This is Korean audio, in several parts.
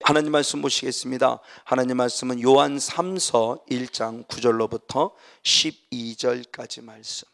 하나님 말씀 보시겠습니다. 하나님 말씀은 요한 3서 1장 9절로부터 12절까지 말씀.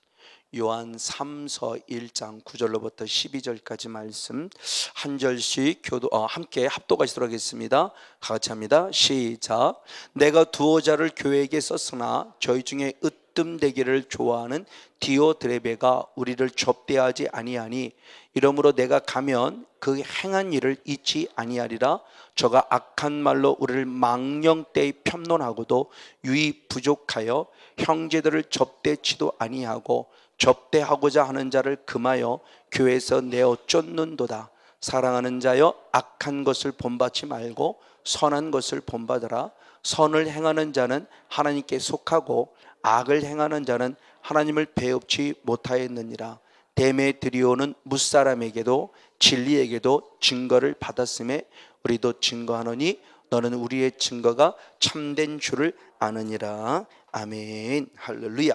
요한 3서 1장 9절로부터 12절까지 말씀 한 절씩 함께 합독하시도록 하겠습니다. 같이 합니다. 시작. 내가 두어 자를 교회에게 썼으나 저희 중에 으뜸되기를 좋아하는 디오드레베가 우리를 접대하지 아니하니 이러므로 내가 가면 그 행한 일을 잊지 아니하리라. 저가 악한 말로 우리를 망령되이 편론하고도 유이 부족하여 형제들을 접대치도 아니하고 접대하고자 하는 자를 금하여 교회에서 내어 쫓는도다. 사랑하는 자여, 악한 것을 본받지 말고 선한 것을 본받으라. 선을 행하는 자는 하나님께 속하고 악을 행하는 자는 하나님을 배웁지 못하였느니라. 데메드리오는 무사람에게도 진리에게도 증거를 받았음에 우리도 증거하노니 너는 우리의 증거가 참된 줄을 아느니라. 아멘. 할렐루야.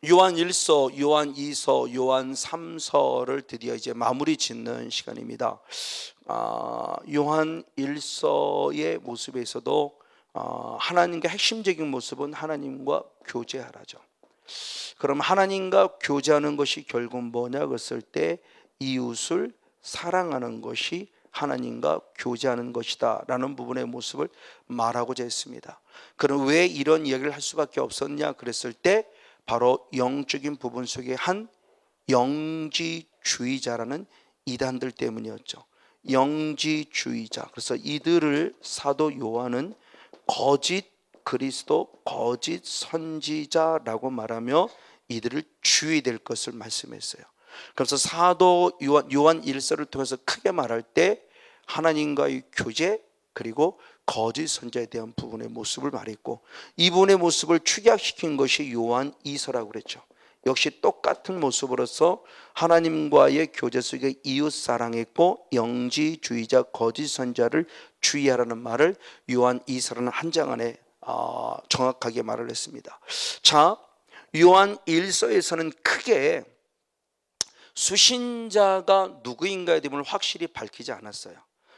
요한 1서, 요한 2서, 요한 3서를 드디어 이제 마무리 짓는 시간입니다. 요한 1서의 모습에서도 하나님과 핵심적인 모습은 하나님과 교제하라죠. 그럼 하나님과 교제하는 것이 결국 뭐냐 그랬을 때 이웃을 사랑하는 것이 하나님과 교제하는 것이다 라는 부분의 모습을 말하고자 했습니다. 그럼 왜 이런 이야기를 할 수밖에 없었냐 그랬을 때 바로 영적인 부분 속에 한 영지주의자라는 이단들 때문이었죠. 영지주의자. 그래서 이들을 사도 요한은 거짓 그리스도, 거짓 선지자라고 말하며 이들을 주의될 것을 말씀했어요. 그래서 사도 요한 1서를 통해서 크게 말할 때 하나님과의 교제 그리고 거짓 선지자에 대한 부분의 모습을 말했고, 이 부분의 모습을 축약시킨 것이 요한 2서라고 그랬죠. 역시 똑같은 모습으로서 하나님과의 교제 속에 이웃 사랑했고 영지주의자 거짓 선지자를 주의하라는 말을 요한 2서라는 한 장 안에 정확하게 말을 했습니다. 자, 요한 1서에서는 크게 수신자가 누구인가에 대해 확실히 밝히지 않았어요.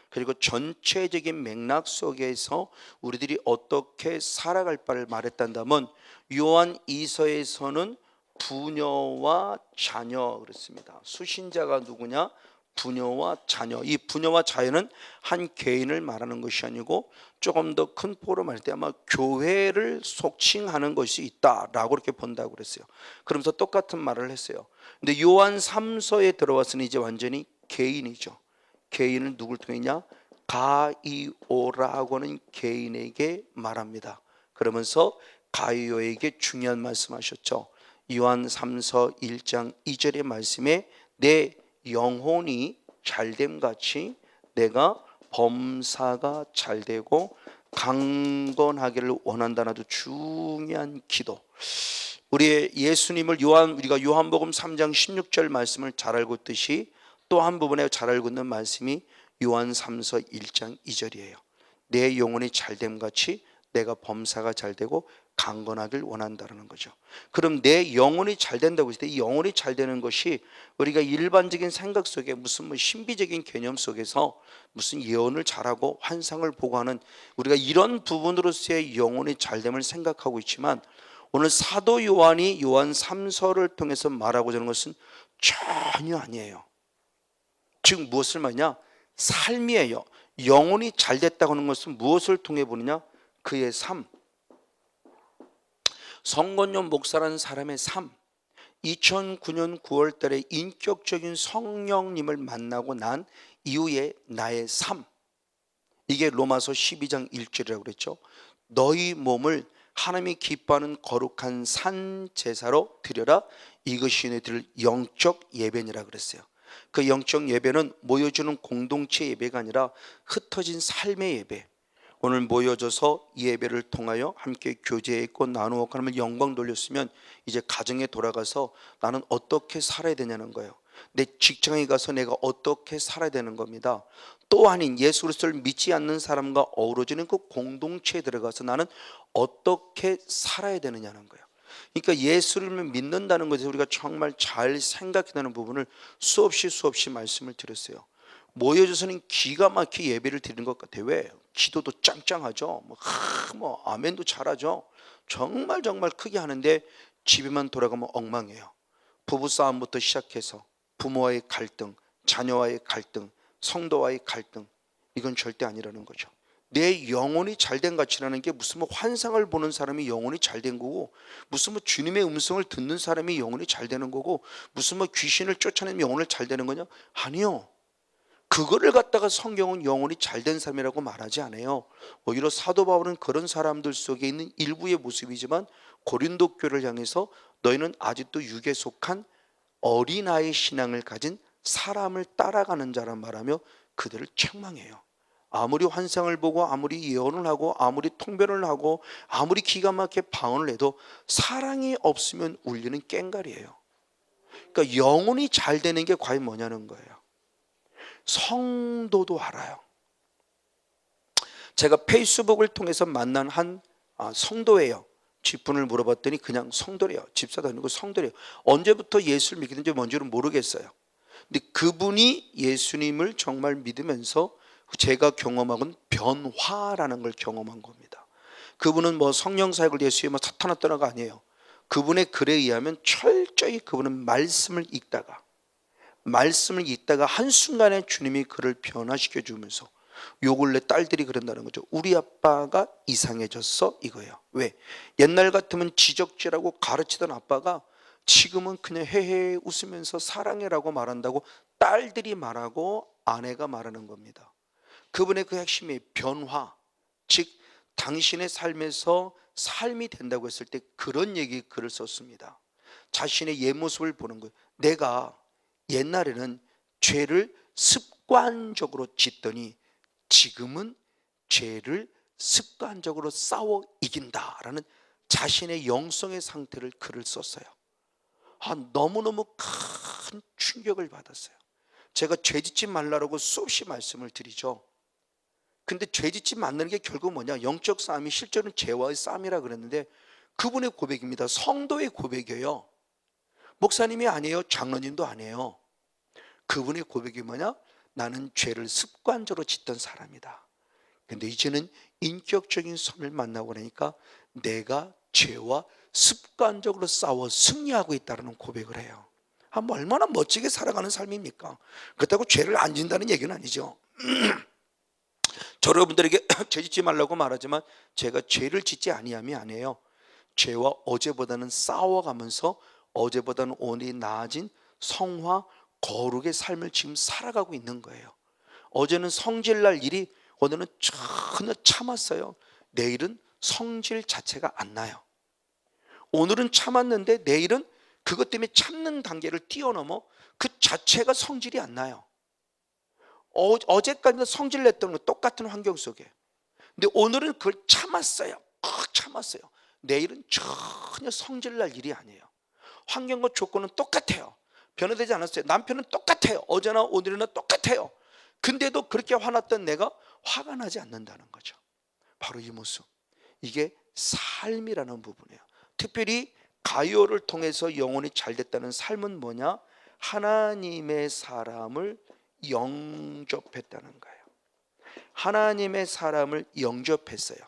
그리고 전체적인 맥락 속에서 우리들이 어떻게 살아갈 바를 말했단다면 요한 2서에서는 부녀와 자녀 그랬습니다. 수신자가 누구냐? 부녀와 자녀. 이 부녀와 자녀는 한 개인을 말하는 것이 아니고 조금 더 큰 포로 말할 때 아마 교회를 속칭하는 것이 있다라고 이렇게 본다고 그랬어요. 그러면서 똑같은 말을 했어요. 근데 요한 3서에 들어왔으니 이제 완전히 개인이죠. 개인은 누굴 통했냐? 가이오라고 하는 개인에게 말합니다. 그러면서 가이오에게 중요한 말씀하셨죠. 요한 3서 1장 2절의 말씀에 내 영혼이 잘됨같이 내가 범사가 잘되고 강건하기를 원한다는 아주 중요한 기도. 우리의 예수님을 우리가 요한복음 3장 16절 말씀을 잘 알고 있듯이 또 한 부분에 잘 알고 있는 말씀이 요한 3서 1장 2절이에요. 내 영혼이 잘됨같이 내가 범사가 잘되고 강건하길 원한다는 거죠. 그럼 내 영혼이 잘 된다고 했을 때 이 영혼이 잘 되는 것이 우리가 일반적인 생각 속에 무슨 신비적인 개념 속에서 무슨 예언을 잘하고 환상을 보고 하는 우리가 이런 부분으로서의 영혼이 잘됨을 생각하고 있지만 오늘 사도 요한이 요한 3서를 통해서 말하고자 하는 것은 전혀 아니에요. 즉 무엇을 말하냐? 삶이에요. 영혼이 잘 됐다고 하는 것은 무엇을 통해 보느냐? 그의 삶. 성건용 목사라는 사람의 삶. 2009년 9월 달에 인격적인 성령님을 만나고 난 이후에 나의 삶. 이게 로마서 12장 1절이라고 그랬죠. 너희 몸을 하나님이 기뻐하는 거룩한 산 제사로 드려라. 이것이 너희들 영적 예배니라 그랬어요. 그 영적 예배는 모여주는 공동체 예배가 아니라 흩어진 삶의 예배. 오늘 모여져서 이 예배를 통하여 함께 교제했고 나누었고 하나님을 영광 돌렸으면 이제 가정에 돌아가서 나는 어떻게 살아야 되냐는 거예요. 내 직장에 가서 내가 어떻게 살아야 되는 겁니다. 또 아닌 예수 그리스도를 믿지 않는 사람과 어우러지는 그 공동체에 들어가서 나는 어떻게 살아야 되느냐는 거예요. 그러니까 예수를 믿는다는 것에 우리가 정말 잘 생각해야 되는 부분을 수없이 말씀을 드렸어요. 모여져서는 기가 막히게 예배를 드리는 것 같아요. 왜? 기도도 짱짱하죠. 뭐 아멘도 잘하죠. 정말 크게 하는데 집에만 돌아가면 엉망이에요. 부부싸움부터 시작해서 부모와의 갈등, 자녀와의 갈등, 성도와의 갈등, 이건 절대 아니라는 거죠. 내 영혼이 잘된 가치라는 게 무슨 뭐 환상을 보는 사람이 영혼이 잘된 거고, 무슨 뭐 주님의 음성을 듣는 사람이 영혼이 잘되는 거고, 무슨 뭐 귀신을 쫓아내면 영혼을 잘되는 거냐? 아니요. 그거를 갖다가 성경은 영혼이 잘된 사람이라고 말하지 않아요. 오히려 사도 바울은 그런 사람들 속에 있는 일부의 모습이지만 고린도 교회를 향해서 너희는 아직도 육에 속한 어린아이 신앙을 가진 사람을 따라가는 자란 말하며 그들을 책망해요. 아무리 환상을 보고 아무리 예언을 하고 아무리 통변을 하고 아무리 기가 막히게 방언을 해도 사랑이 없으면 울리는 꽹과리예요. 그러니까 영혼이 잘 되는 게 과연 뭐냐는 거예요. 성도도 알아요. 제가 페이스북을 통해서 만난 한 성도예요. 직분을 물어봤더니 그냥 성도래요. 집사도 아니고 성도래요. 언제부터 예수를 믿게 된지 뭔지는 모르겠어요. 근데 그분이 예수님을 정말 믿으면서 제가 경험한 변화라는 걸 경험한 겁니다. 그분은 뭐 성령 사역을 예수에 뭐 나타났다가 아니에요. 그분의 글에 의하면 철저히 그분은 말씀을 읽다가 한순간에 주님이 그를 변화시켜 주면서 요 근래 딸들이 그런다는 거죠. 우리 아빠가 이상해졌어 이거예요. 왜? 옛날 같으면 지적질하고 가르치던 아빠가 지금은 그냥 헤헤 웃으면서 사랑해라고 말한다고 딸들이 말하고 아내가 말하는 겁니다. 그분의 그 핵심이 변화, 즉 당신의 삶에서 삶이 된다고 했을 때 그런 글을 썼습니다. 자신의 옛 모습을 보는 거예요. 내가 옛날에는 죄를 습관적으로 짓더니 지금은 죄를 습관적으로 싸워 이긴다라는 자신의 영성의 상태를 글을 썼어요. 너무너무 큰 충격을 받았어요. 제가 죄 짓지 말라고 수없이 말씀을 드리죠. 근데 죄 짓지 말라는 게 결국 뭐냐? 영적 싸움이 실제로는 죄와의 싸움이라 그랬는데 그분의 고백입니다. 성도의 고백이에요. 목사님이 아니에요. 장로님도 아니에요. 그분의 고백이 뭐냐? 나는 죄를 습관적으로 짓던 사람이다. 근데 이제는 인격적인 선을 만나고 나니까 내가 죄와 습관적으로 싸워 승리하고 있다는 고백을 해요. 얼마나 멋지게 살아가는 삶입니까? 그렇다고 죄를 안 짓는다는 얘기는 아니죠. 저 여러분들에게 죄 짓지 말라고 말하지만 제가 죄를 짓지 아니함이 아니에요. 죄와 어제보다는 싸워가면서 어제보다는 오늘이 나아진 성화 거룩의 삶을 지금 살아가고 있는 거예요. 어제는 성질날 일이 오늘은 전혀 참았어요. 내일은 성질 자체가 안 나요. 오늘은 참았는데 내일은 그것 때문에 참는 단계를 뛰어넘어 그 자체가 성질이 안 나요. 어제까지는 성질 냈던 거 똑같은 환경 속에. 근데 오늘은 그걸 참았어요. 참았어요. 내일은 전혀 성질 날 일이 아니에요. 환경과 조건은 똑같아요. 변화되지 않았어요. 남편은 똑같아요. 어제나 오늘이나 똑같아요. 근데도 그렇게 화났던 내가 화가 나지 않는다는 거죠. 바로 이 모습. 이게 삶이라는 부분이에요. 특별히 가요를 통해서 영혼이 잘 됐다는 삶은 뭐냐? 하나님의 사람을 영접했다는 거예요. 하나님의 사람을 영접했어요.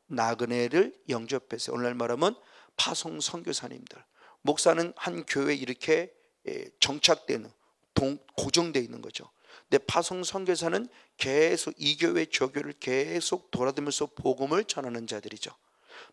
나그네를 영접했어요. 오늘날 말하면 파송 선교사님들, 목사는 한 교회에 이렇게 정착되는 고정되어 있는 거죠. 근데 파송 선교사는 계속 이 교회 저 교회를 계속 돌아다니면서 복음을 전하는 자들이죠.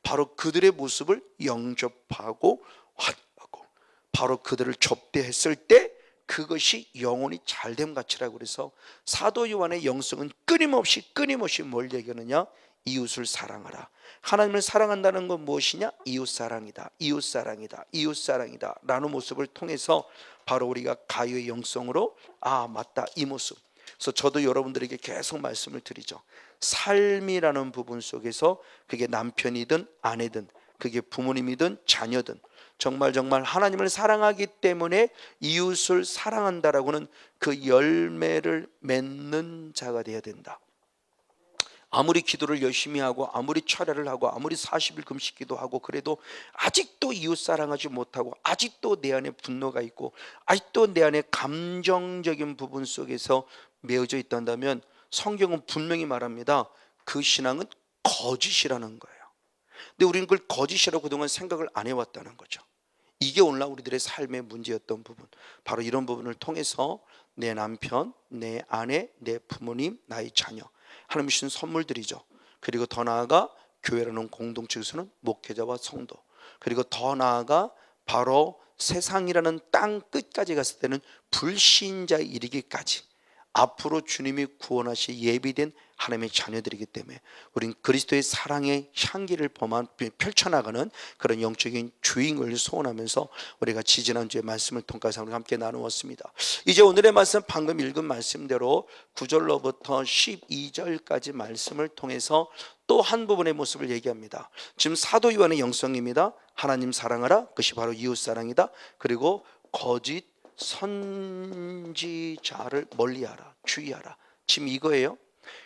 바로 그들의 모습을 영접하고 환영하고 바로 그들을 접대했을 때 그것이 영혼이 잘됨 가치라고 그래서 사도 요한의 영성은 끊임없이 뭘 얘기하느냐? 이웃을 사랑하라. 하나님을 사랑한다는 건 무엇이냐? 이웃사랑이다. 이웃사랑이다. 이웃사랑이다 라는 모습을 통해서 바로 우리가 가요의 영성으로 맞다 이 모습. 그래서 저도 여러분들에게 계속 말씀을 드리죠. 삶이라는 부분 속에서 그게 남편이든 아내든 그게 부모님이든 자녀든 정말 하나님을 사랑하기 때문에 이웃을 사랑한다라고는 그 열매를 맺는 자가 되어야 된다. 아무리 기도를 열심히 하고 아무리 철야를 하고 아무리 40일 금식기도 하고 그래도 아직도 이웃 사랑하지 못하고 아직도 내 안에 분노가 있고 아직도 내 안에 감정적인 부분 속에서 메어져 있단다면 성경은 분명히 말합니다. 그 신앙은 거짓이라는 거예요. 근데 우리는 그걸 거짓이라고 그동안 생각을 안 해왔다는 거죠. 이게 오늘날 우리들의 삶의 문제였던 부분, 바로 이런 부분을 통해서 내 남편, 내 아내, 내 부모님, 나의 자녀, 하나님 주신 선물들이죠. 그리고 더 나아가 교회라는 공동체에서는 목회자와 성도, 그리고 더 나아가 바로 세상이라는 땅 끝까지 갔을 때는 불신자에 이르기까지 앞으로 주님이 구원하실 예비된 하나님의 자녀들이기 때문에 우린 그리스도의 사랑의 향기를 펼쳐나가는 그런 영적인 주인을 소원하면서 우리가 지지난주의 말씀을 통해서 함께 나누었습니다. 이제 오늘의 말씀, 방금 읽은 말씀대로 9절로부터 12절까지 말씀을 통해서 또 한 부분의 모습을 얘기합니다. 지금 사도 요한의 영성입니다. 하나님 사랑하라, 그것이 바로 이웃사랑이다. 그리고 거짓 선지자를 멀리하라, 주의하라. 지금 이거예요.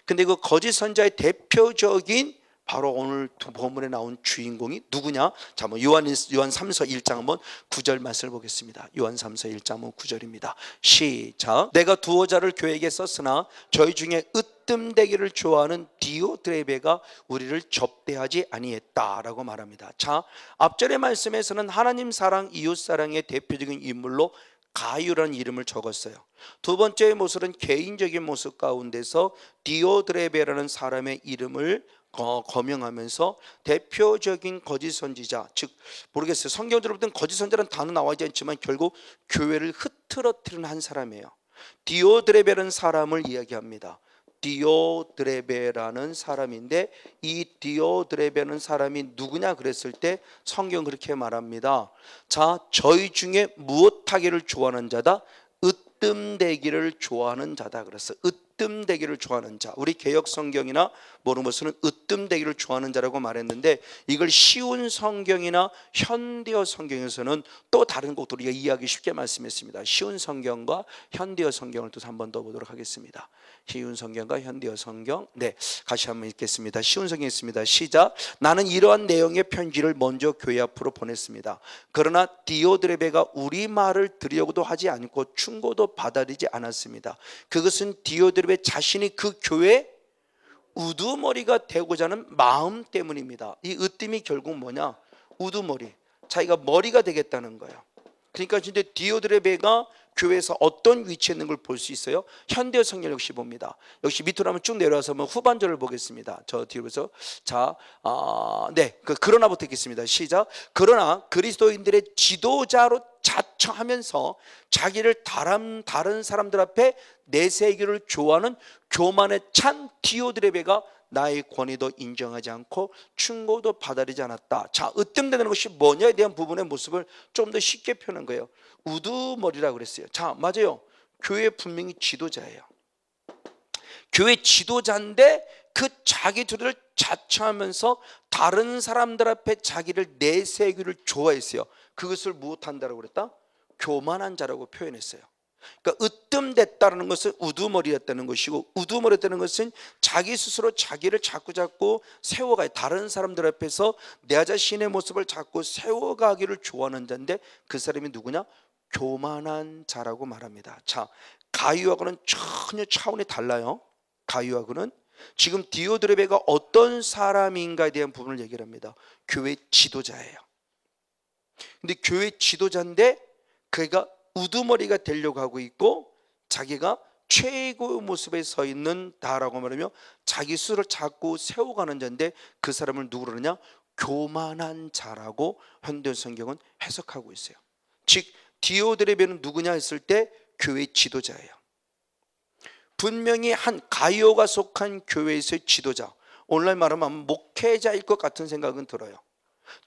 근데 그 거짓 선자의 대표적인 바로 오늘 두 본문에 나온 주인공이 누구냐? 자, 요한 3서 1장 한번 9절 말씀을 보겠습니다. 요한 3서 1장 9절입니다. 시작. 내가 두어 자를 교회에게 썼으나 저희 중에 으뜸되기를 좋아하는 디오드레베가 우리를 접대하지 아니했다라고 말합니다. 자, 앞절의 말씀에서는 하나님 사랑, 이웃 사랑의 대표적인 인물로 가유라는 이름을 적었어요. 두 번째 모습은 개인적인 모습 가운데서 디오드레베라는 사람의 이름을 거명하면서 대표적인 거짓 선지자, 즉 모르겠어요. 성경적으로 보면 거짓 선지자라는 단어 나와있지 않지만 결국 교회를 흐트러뜨리는 한 사람이에요. 디오드레베라는 사람을 이야기합니다. 디오드레베라는 사람인데 이 디오드레베라는 사람이 누구냐 그랬을 때 성경 그렇게 말합니다. 자, 저희 중에 무엇하기를 좋아하는 자다, 으뜸되기를 좋아하는 자다 그랬어요. 으뜸되기를 좋아하는 자. 우리 개역 성경이나 모르는 것은 으뜸되기를 좋아하는 자라고 말했는데 이걸 쉬운 성경이나 현대어 성경에서는 또 다른 것도 우리가 이해하기 쉽게 말씀했습니다. 쉬운 성경과 현대어 성경을 또 한 번 더 보도록 하겠습니다. 쉬운 성경과 현대어 성경, 네, 같이 한번 읽겠습니다. 쉬운 성경 있습니다. 시작. 나는 이러한 내용의 편지를 먼저 교회 앞으로 보냈습니다. 그러나 디오드레베가 우리 말을 들으려고도 하지 않고 충고도 받아들이지 않았습니다. 그것은 디오드레베 자신이 그 교회 우두머리가 되고자 하는 마음 때문입니다. 이 으뜸이 결국 뭐냐? 우두머리, 자기가 머리가 되겠다는 거예요. 그러니까 진짜 디오드레베가 교회에서 어떤 위치에 있는 걸 볼 수 있어요? 현대어 성경 역시 봅니다. 역시 밑으로 한번 쭉 내려와서 한번 후반절을 보겠습니다. 저 뒤로서 자, 그러나부터 읽겠습니다. 시작. 그러나 그리스도인들의 지도자로 자처하면서 자기를 다른 사람들 앞에 내세기를 좋아하는 교만에 찬 디오드레베가 나의 권위도 인정하지 않고 충고도 받아들이지 않았다. 자, 으뜸되는 것이 뭐냐에 대한 부분의 모습을 좀 더 쉽게 표현한 거예요. 우두머리라고 그랬어요. 자, 맞아요. 교회 분명히 지도자예요. 교회 지도자인데 그 자기들을 자처하면서 다른 사람들 앞에 자기를 내세우기를 좋아했어요. 그것을 무엇한다라고 그랬다? 교만한 자라고 표현했어요. 그러니까 으뜸됐다는 것은 우두머리였다는 것이고, 우두머리였다는 것은 자기 스스로 자기를 자꾸 세워가요. 다른 사람들 앞에서 내 자신의 모습을 자꾸 세워가기를 좋아하는 자인데 그 사람이 누구냐? 교만한 자라고 말합니다. 자, 가유하고는 전혀 차원이 달라요. 가유하고는 지금 디오드레베가 어떤 사람인가에 대한 부분을 얘기를 합니다. 교회 지도자예요. 근데 교회 지도자인데 그가 우두머리가 되려고 하고 있고 자기가 최고의 모습에 서 있는다라고 말하며 자기 스스로를 자꾸 세워가는 자인데 그 사람을 누구로 하느냐? 교만한 자라고 현대 성경은 해석하고 있어요. 즉 디오드레베는 누구냐 했을 때 교회 지도자예요. 분명히 한 가이오가 속한 교회에서의 지도자, 오늘날 말하면 목회자일 것 같은 생각은 들어요.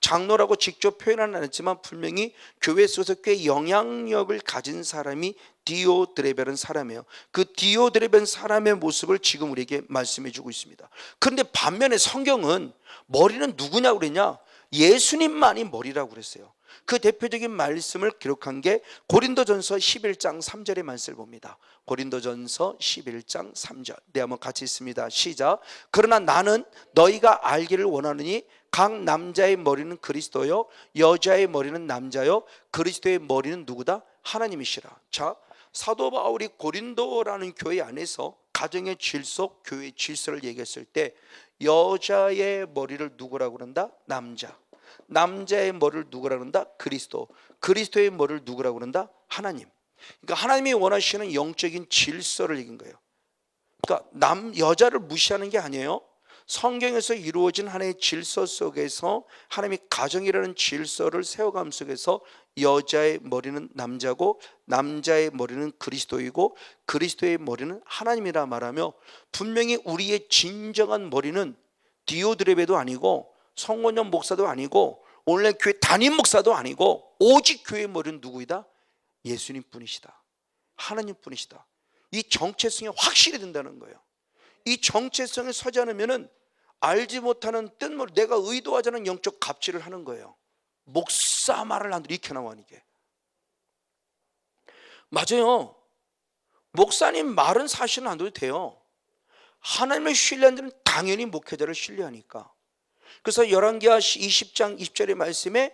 장로라고 직접 표현은 안 했지만 분명히 교회 속에서 꽤 영향력을 가진 사람이 디오드레베라는 사람이에요. 그 디오드레베라는 사람의 모습을 지금 우리에게 말씀해 주고 있습니다. 그런데 반면에 성경은 머리는 누구냐고 그랬냐? 예수님만이 머리라고 그랬어요. 그 대표적인 말씀을 기록한 게 고린도전서 11장 3절의 말씀을 봅니다. 고린도전서 11장 3절. 네, 한번 같이 있습니다. 시작. 그러나 나는 너희가 알기를 원하느니 각 남자의 머리는 그리스도요 여자의 머리는 남자요 그리스도의 머리는 누구다? 하나님이시라. 자, 사도 바울이 고린도라는 교회 안에서 가정의 질서, 교회의 질서를 얘기했을 때 여자의 머리를 누구라고 그런다? 남자. 남자의 머리를 누구라고 그런다? 그리스도. 그리스도의 머리를 누구라고 그런다? 하나님. 그러니까 하나님이 원하시는 영적인 질서를 얘기한 거예요. 그러니까 여자를 무시하는 게 아니에요. 성경에서 이루어진 하나의 질서 속에서 하나님이 가정이라는 질서를 세워감 속에서 여자의 머리는 남자고 남자의 머리는 그리스도이고 그리스도의 머리는 하나님이라 말하며, 분명히 우리의 진정한 머리는 디오드레베도 아니고 성원영 목사도 아니고 오늘날 교회 담임 목사도 아니고 오직 교회의 머리는 누구이다? 예수님 뿐이시다. 하나님 뿐이시다. 이 정체성이 확실히 된다는 거예요. 이 정체성에 서지 않으면 알지 못하는 뜻모르 내가 의도하지 않은 영적 갑질을 하는 거예요. 목사 말을 안 이렇게 나와. 이게 맞아요. 목사님 말은 사실은 안 돼도 돼요. 하나님을 신뢰하는 자는 당연히 목회자를 신뢰하니까. 그래서 열왕기하 20장 20절의 말씀에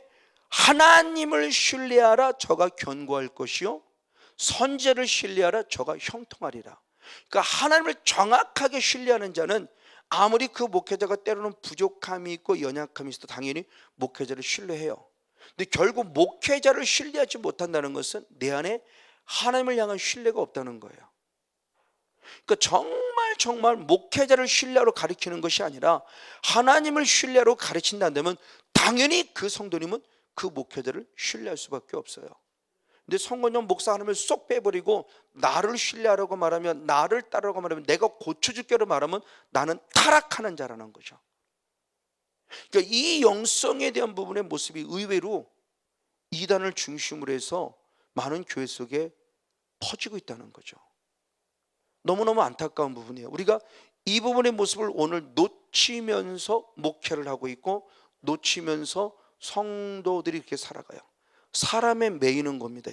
하나님을 신뢰하라 저가 견고할 것이요 선지자를 신뢰하라 저가 형통하리라. 그러니까 하나님을 정확하게 신뢰하는 자는 아무리 그 목회자가 때로는 부족함이 있고 연약함이 있어도 당연히 목회자를 신뢰해요. 근데 결국 목회자를 신뢰하지 못한다는 것은 내 안에 하나님을 향한 신뢰가 없다는 거예요. 그러니까 정말 목회자를 신뢰하러 가르치는 것이 아니라 하나님을 신뢰하러 가르친다면 당연히 그 성도님은 그 목회자를 신뢰할 수밖에 없어요. 근데 성건영 목사 하나님을 쏙 빼버리고 나를 신뢰하라고 말하면, 나를 따르라고 말하면, 내가 고쳐줄게로 말하면 나는 타락하는 자라는 거죠. 그러니까 이 영성에 대한 부분의 모습이 의외로 이단을 중심으로 해서 많은 교회 속에 퍼지고 있다는 거죠. 너무너무 안타까운 부분이에요. 우리가 이 부분의 모습을 오늘 놓치면서 목회를 하고 있고 놓치면서 성도들이 이렇게 살아가요. 사람에 매이는 겁니다.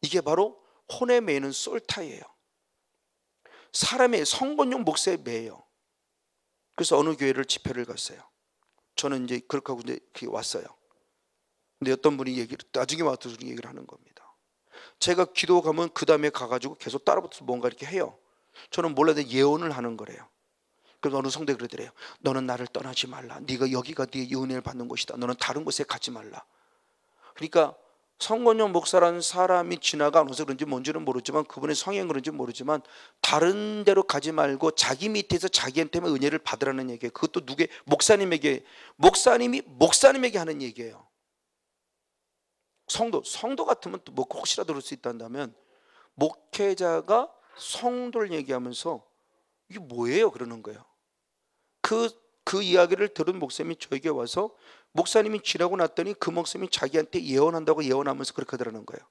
이게 바로 혼에 매이는 솔타예요. 사람의 성건용 목사에 매여요. 그래서 어느 교회를 집회를 갔어요. 저는 이제 그렇게 하고 이제 왔어요. 근데 어떤 분이 나중에 와서 얘기를 하는 겁니다. 제가 기도 가면 그 다음에 가가지고 계속 따라붙어서 뭔가 이렇게 해요. 저는 몰라도 예언을 하는 거래요. 그래서 어느 성도가 그러더래요. 너는 나를 떠나지 말라. 네가 여기가 네 은혜를 받는 곳이다. 너는 다른 곳에 가지 말라. 그러니까 성건영 목사라는 사람이 지나가면서 그런지 뭔지는 모르지만, 그분의 성향 그런지 모르지만 다른 데로 가지 말고 자기 밑에서 자기한테만 은혜를 받으라는 얘기예요. 그것도 누구의? 목사님에게. 목사님에게 하는 얘기예요. 성도 같으면 또 뭐 혹시라도 그럴 수 있다면, 목회자가 성도를 얘기하면서 이게 뭐예요? 그러는 거예요. 그 이야기를 들은 목사님이 저에게 와서, 목사님이 지나고 났더니 그 목사님이 자기한테 예언한다고 예언하면서 그렇게 하더라는 거예요.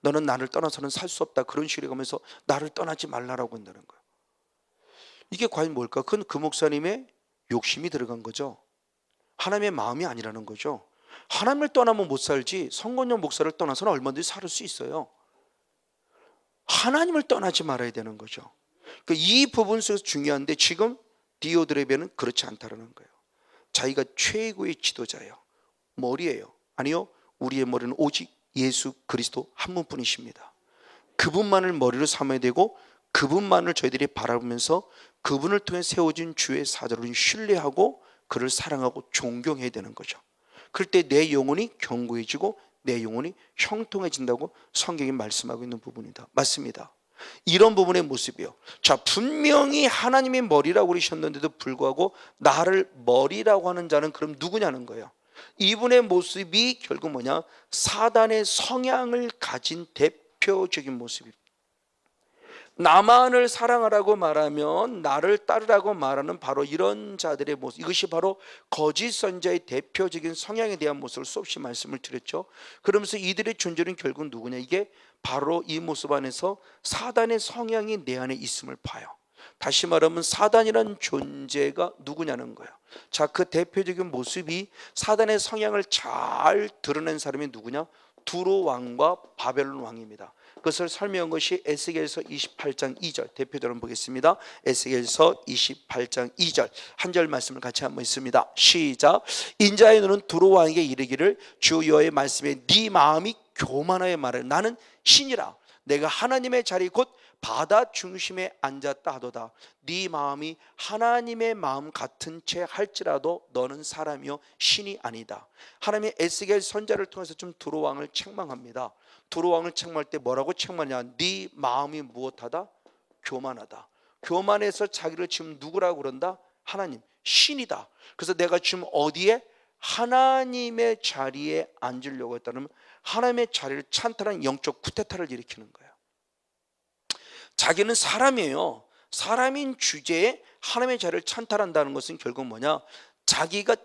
너는 나를 떠나서는 살 수 없다. 그런 식으로 가면서 나를 떠나지 말라라고 한다는 거예요. 이게 과연 뭘까? 그건 그 목사님의 욕심이 들어간 거죠. 하나님의 마음이 아니라는 거죠. 하나님을 떠나면 못 살지 성건영 목사를 떠나서는 얼마든지 살 수 있어요. 하나님을 떠나지 말아야 되는 거죠. 그러니까 이 부분 속에서 중요한데, 지금 디오드레베는 그렇지 않다는 거예요. 자기가 최고의 지도자예요. 머리예요. 아니요, 우리의 머리는 오직 예수 그리스도 한 분뿐이십니다. 그분만을 머리로 삼아야 되고, 그분만을 저희들이 바라보면서 그분을 통해 세워진 주의 사자를 신뢰하고 그를 사랑하고 존경해야 되는 거죠. 그럴 때 내 영혼이 견고해지고 내 영혼이 형통해진다고 성경이 말씀하고 있는 부분이다. 맞습니다. 이런 부분의 모습이요. 자, 분명히 하나님이 머리라고 그러셨는데도 불구하고 나를 머리라고 하는 자는 그럼 누구냐는 거예요. 이분의 모습이 결국 뭐냐? 사단의 성향을 가진 대표적인 모습입니다. 나만을 사랑하라고 말하면, 나를 따르라고 말하는 바로 이런 자들의 모습, 이것이 바로 거짓 선지자의 대표적인 성향에 대한 모습을 수없이 말씀을 드렸죠. 그러면서 이들의 존재는 결국 누구냐? 이게 바로 이 모습 안에서 사단의 성향이 내 안에 있음을 봐요. 다시 말하면 사단이라는 존재가 누구냐는 거예요. 자, 그 대표적인 모습이 사단의 성향을 잘 드러낸 사람이 누구냐? 두로 왕과 바벨론 왕입니다. 그것을 설명한 것이 에스겔서 28장 2절 대표적으로 보겠습니다. 에스겔서 28장 2절 한 절 말씀을 같이 한번 읽습니다. 시작. 인자의 너는 두로 왕에게 이르기를 주 여호와의 말씀에 네 마음이 교만하여 말하여 나는 신이라 내가 하나님의 자리 곧 바다 중심에 앉았다 하도다. 네 마음이 하나님의 마음 같은 채 할지라도 너는 사람이요 신이 아니다. 하나님의 에스겔 선자를 통해서 좀 두로 왕을 책망합니다. 두로 왕을 책망할 때 뭐라고 책망하냐? 네 마음이 무엇하다? 교만하다. 교만해서 자기를 지금 누구라고 그런다? 하나님, 신이다. 그래서 내가 지금 어디에? 하나님의 자리에 앉으려고 했다면 하나님의 자리를 찬탈한 영적 쿠데타를 일으키는 거예요. 자기는 사람이에요. 사람인 주제에 하나님의 자리를 찬탈한다는 것은 결국 뭐냐? 자기가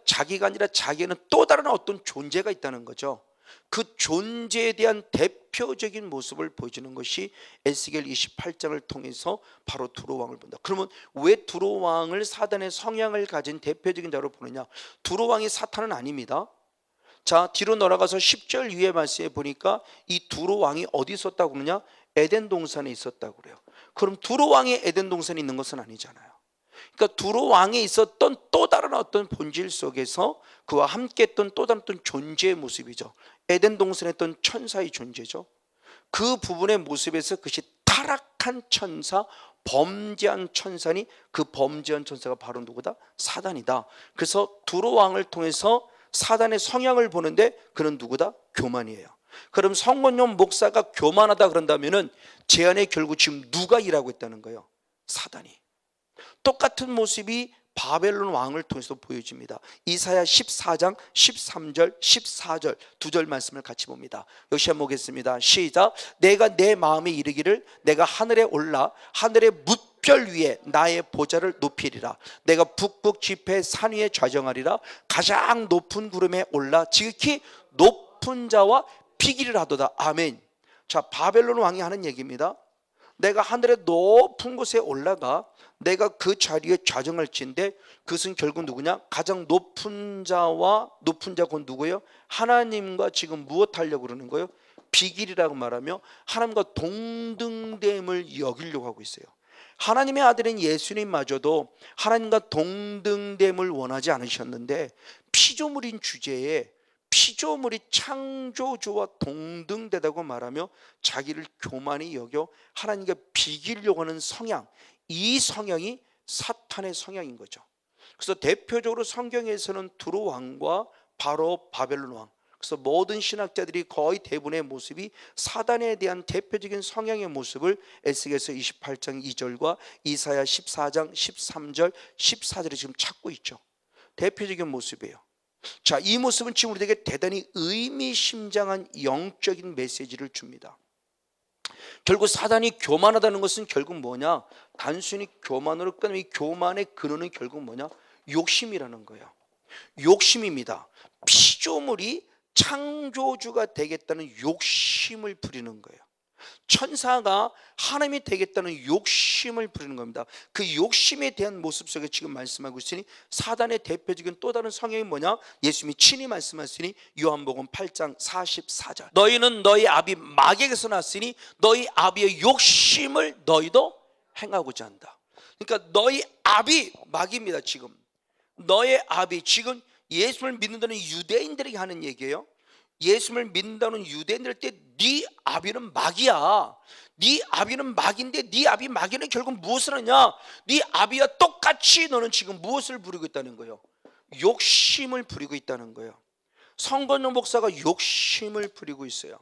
아니라 자기는 또 다른 어떤 존재가 있다는 거죠. 그 존재에 대한 대표적인 모습을 보여주는 것이 에스겔 28장을 통해서 바로 두로 왕을 본다. 그러면 왜 두로 왕을 사단의 성향을 가진 대표적인 자로 보느냐? 두로 왕이 사탄은 아닙니다. 자, 뒤로 돌아가서 10절 위에 말씀에 보니까 이 두로 왕이 어디 있었다고 그러냐? 에덴 동산에 있었다고 그래요. 그럼 두로 왕이 에덴 동산에 있는 것은 아니잖아요. 그러니까 두로 왕에 있었던 또 다른 어떤 본질 속에서 그와 함께 했던 또 다른 어떤 존재의 모습이죠. 에덴 동산에 있던 천사의 존재죠. 그 부분의 모습에서 그것이 타락한 천사, 범죄한 천사니 그 범죄한 천사가 바로 누구다? 사단이다. 그래서 두로 왕을 통해서 사단의 성향을 보는데 그는 누구다? 교만이에요. 그럼 성건용 목사가 교만하다 그런다면은 제 안에 결국 지금 누가 일하고 있다는 거예요? 사단이. 똑같은 모습이 바벨론 왕을 통해서 보여집니다. 이사야 14장 13절 14절 두 절 말씀을 같이 봅니다. 역시 한번 보겠습니다. 시작. 내가 내 마음에 이르기를 내가 하늘에 올라 하늘의 뭇별 위에 나의 보좌를 높이리라. 내가 북북 지폐 산 위에 좌정하리라. 가장 높은 구름에 올라 지극히 높은 자와 피기를 하도다. 아멘. 자, 바벨론 왕이 하는 얘기입니다. 내가 하늘의 높은 곳에 올라가 내가 그 자리에 좌정할지인데 그것은 결국 누구냐? 가장 높은 자와 높은 자가 누구예요? 하나님과 지금 무엇 하려고 그러는 거예요? 비길이라고 말하며 하나님과 동등됨을 여기려고 하고 있어요. 하나님의 아들인 예수님마저도 하나님과 동등됨을 원하지 않으셨는데 피조물인 주제에 피조물이 창조주와 동등되다고 말하며 자기를 교만히 여겨 하나님께 비기려고 하는 성향, 이 성향이 사탄의 성향인 거죠. 그래서 대표적으로 성경에서는 두로 왕과 바로 바벨론 왕, 그래서 모든 신학자들이 거의 대부분의 모습이 사단에 대한 대표적인 성향의 모습을 에스겔서 28장 2절과 이사야 14장 13절 14절에 지금 찾고 있죠. 대표적인 모습이에요. 자, 이 모습은 지금 우리에게 대단히 의미심장한 영적인 메시지를 줍니다. 결국 사단이 교만하다는 것은 결국 뭐냐? 단순히 교만으로 끝나면 이 교만의 근원은 결국 뭐냐? 욕심이라는 거예요. 욕심입니다. 피조물이 창조주가 되겠다는 욕심을 부리는 거예요. 천사가 하나님이 되겠다는 욕심을 부리는 겁니다. 그 욕심에 대한 모습 속에 지금 말씀하고 있으니 사단의 대표적인 또 다른 성향이 뭐냐? 예수님이 친히 말씀하시니 요한복음 8장 44절 너희는 너희 아비 마귀에게서 났으니 너희 아비의 욕심을 너희도 행하고자 한다. 그러니까 너희 아비 마귀입니다. 지금 너의 아비, 지금 예수를 믿는다는 유대인들에게 하는 얘기예요. 예수를 믿는다는 유대인들 때 네 아비는 마귀야. 네 아비는 마귀인데 네 아비 마귀는 결국 무엇을 하냐? 네 아비와 똑같이 너는 지금 무엇을 부리고 있다는 거예요? 욕심을 부리고 있다는 거예요. 성건용 목사가 욕심을 부리고 있어요.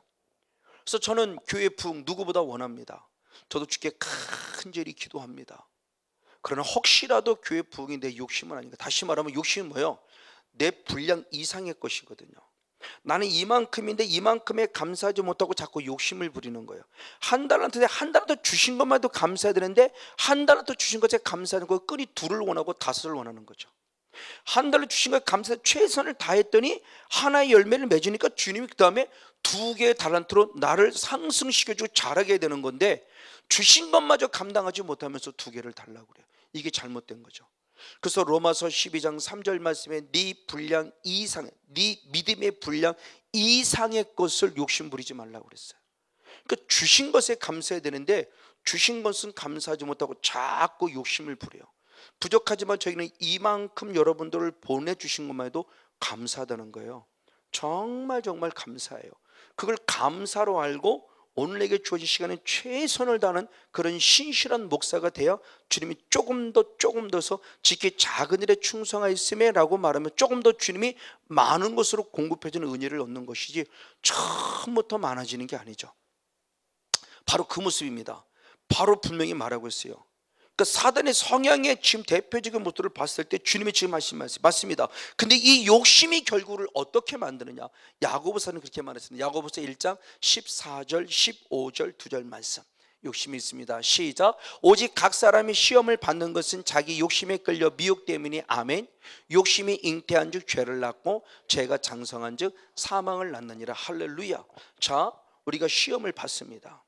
그래서 저는 교회 부흥 누구보다 원합니다. 저도 주께 간절히 기도합니다. 그러나 혹시라도 교회 부흥이 내 욕심은 아닌가? 다시 말하면 욕심은 뭐예요? 내 분량 이상의 것이거든요. 나는 이만큼인데 이만큼에 감사하지 못하고 자꾸 욕심을 부리는 거예요. 한 달란트에 한 달란트 주신 것만 해도 감사해야 되는데 한 달란트 주신 것에 감사하는 거 끈이 둘을 원하고 다섯을 원하는 거죠. 한 달로 주신 것에 감사 최선을 다했더니 하나의 열매를 맺으니까 주님이 그 다음에 두 개의 달란트로 나를 상승시켜주고 자라게 되는 건데 주신 것마저 감당하지 못하면서 두 개를 달라고 그래요. 이게 잘못된 거죠. 그래서 로마서 12장 3절 말씀에 네 분량 이상, 네 믿음의 분량 이상의 것을 욕심 부리지 말라고 그랬어요. 그러니까 주신 것에 감사해야 되는데 주신 것은 감사하지 못하고 자꾸 욕심을 부려요. 부족하지만 저희는 이만큼 여러분들을 보내주신 것만 해도 감사하다는 거예요. 정말 정말 감사해요. 그걸 감사로 알고 오늘에게 주어진 시간에 최선을 다하는 그런 신실한 목사가 되어 주님이 조금 더서 지키 작은 일에 충성하였음에 라고 말하면 조금 더 주님이 많은 것으로 공급해주는 은혜를 얻는 것이지 처음부터 많아지는 게 아니죠. 바로 그 모습입니다. 바로 분명히 말하고 있어요. 그러니까 사단의 성향의 지금 대표적인 모습을 봤을 때 주님이 지금 하신 말씀 맞습니다. 근데 이 욕심이 결국을 어떻게 만드느냐, 야고보서는 그렇게 말했습니다. 야고보서 1장 14절 15절 2절 말씀, 욕심이 있습니다. 시작. 오직 각 사람이 시험을 받는 것은 자기 욕심에 끌려 미혹 때문이 아멘. 욕심이 잉태한 즉 죄를 낳고 죄가 장성한 즉 사망을 낳느니라. 할렐루야. 자, 우리가 시험을 받습니다.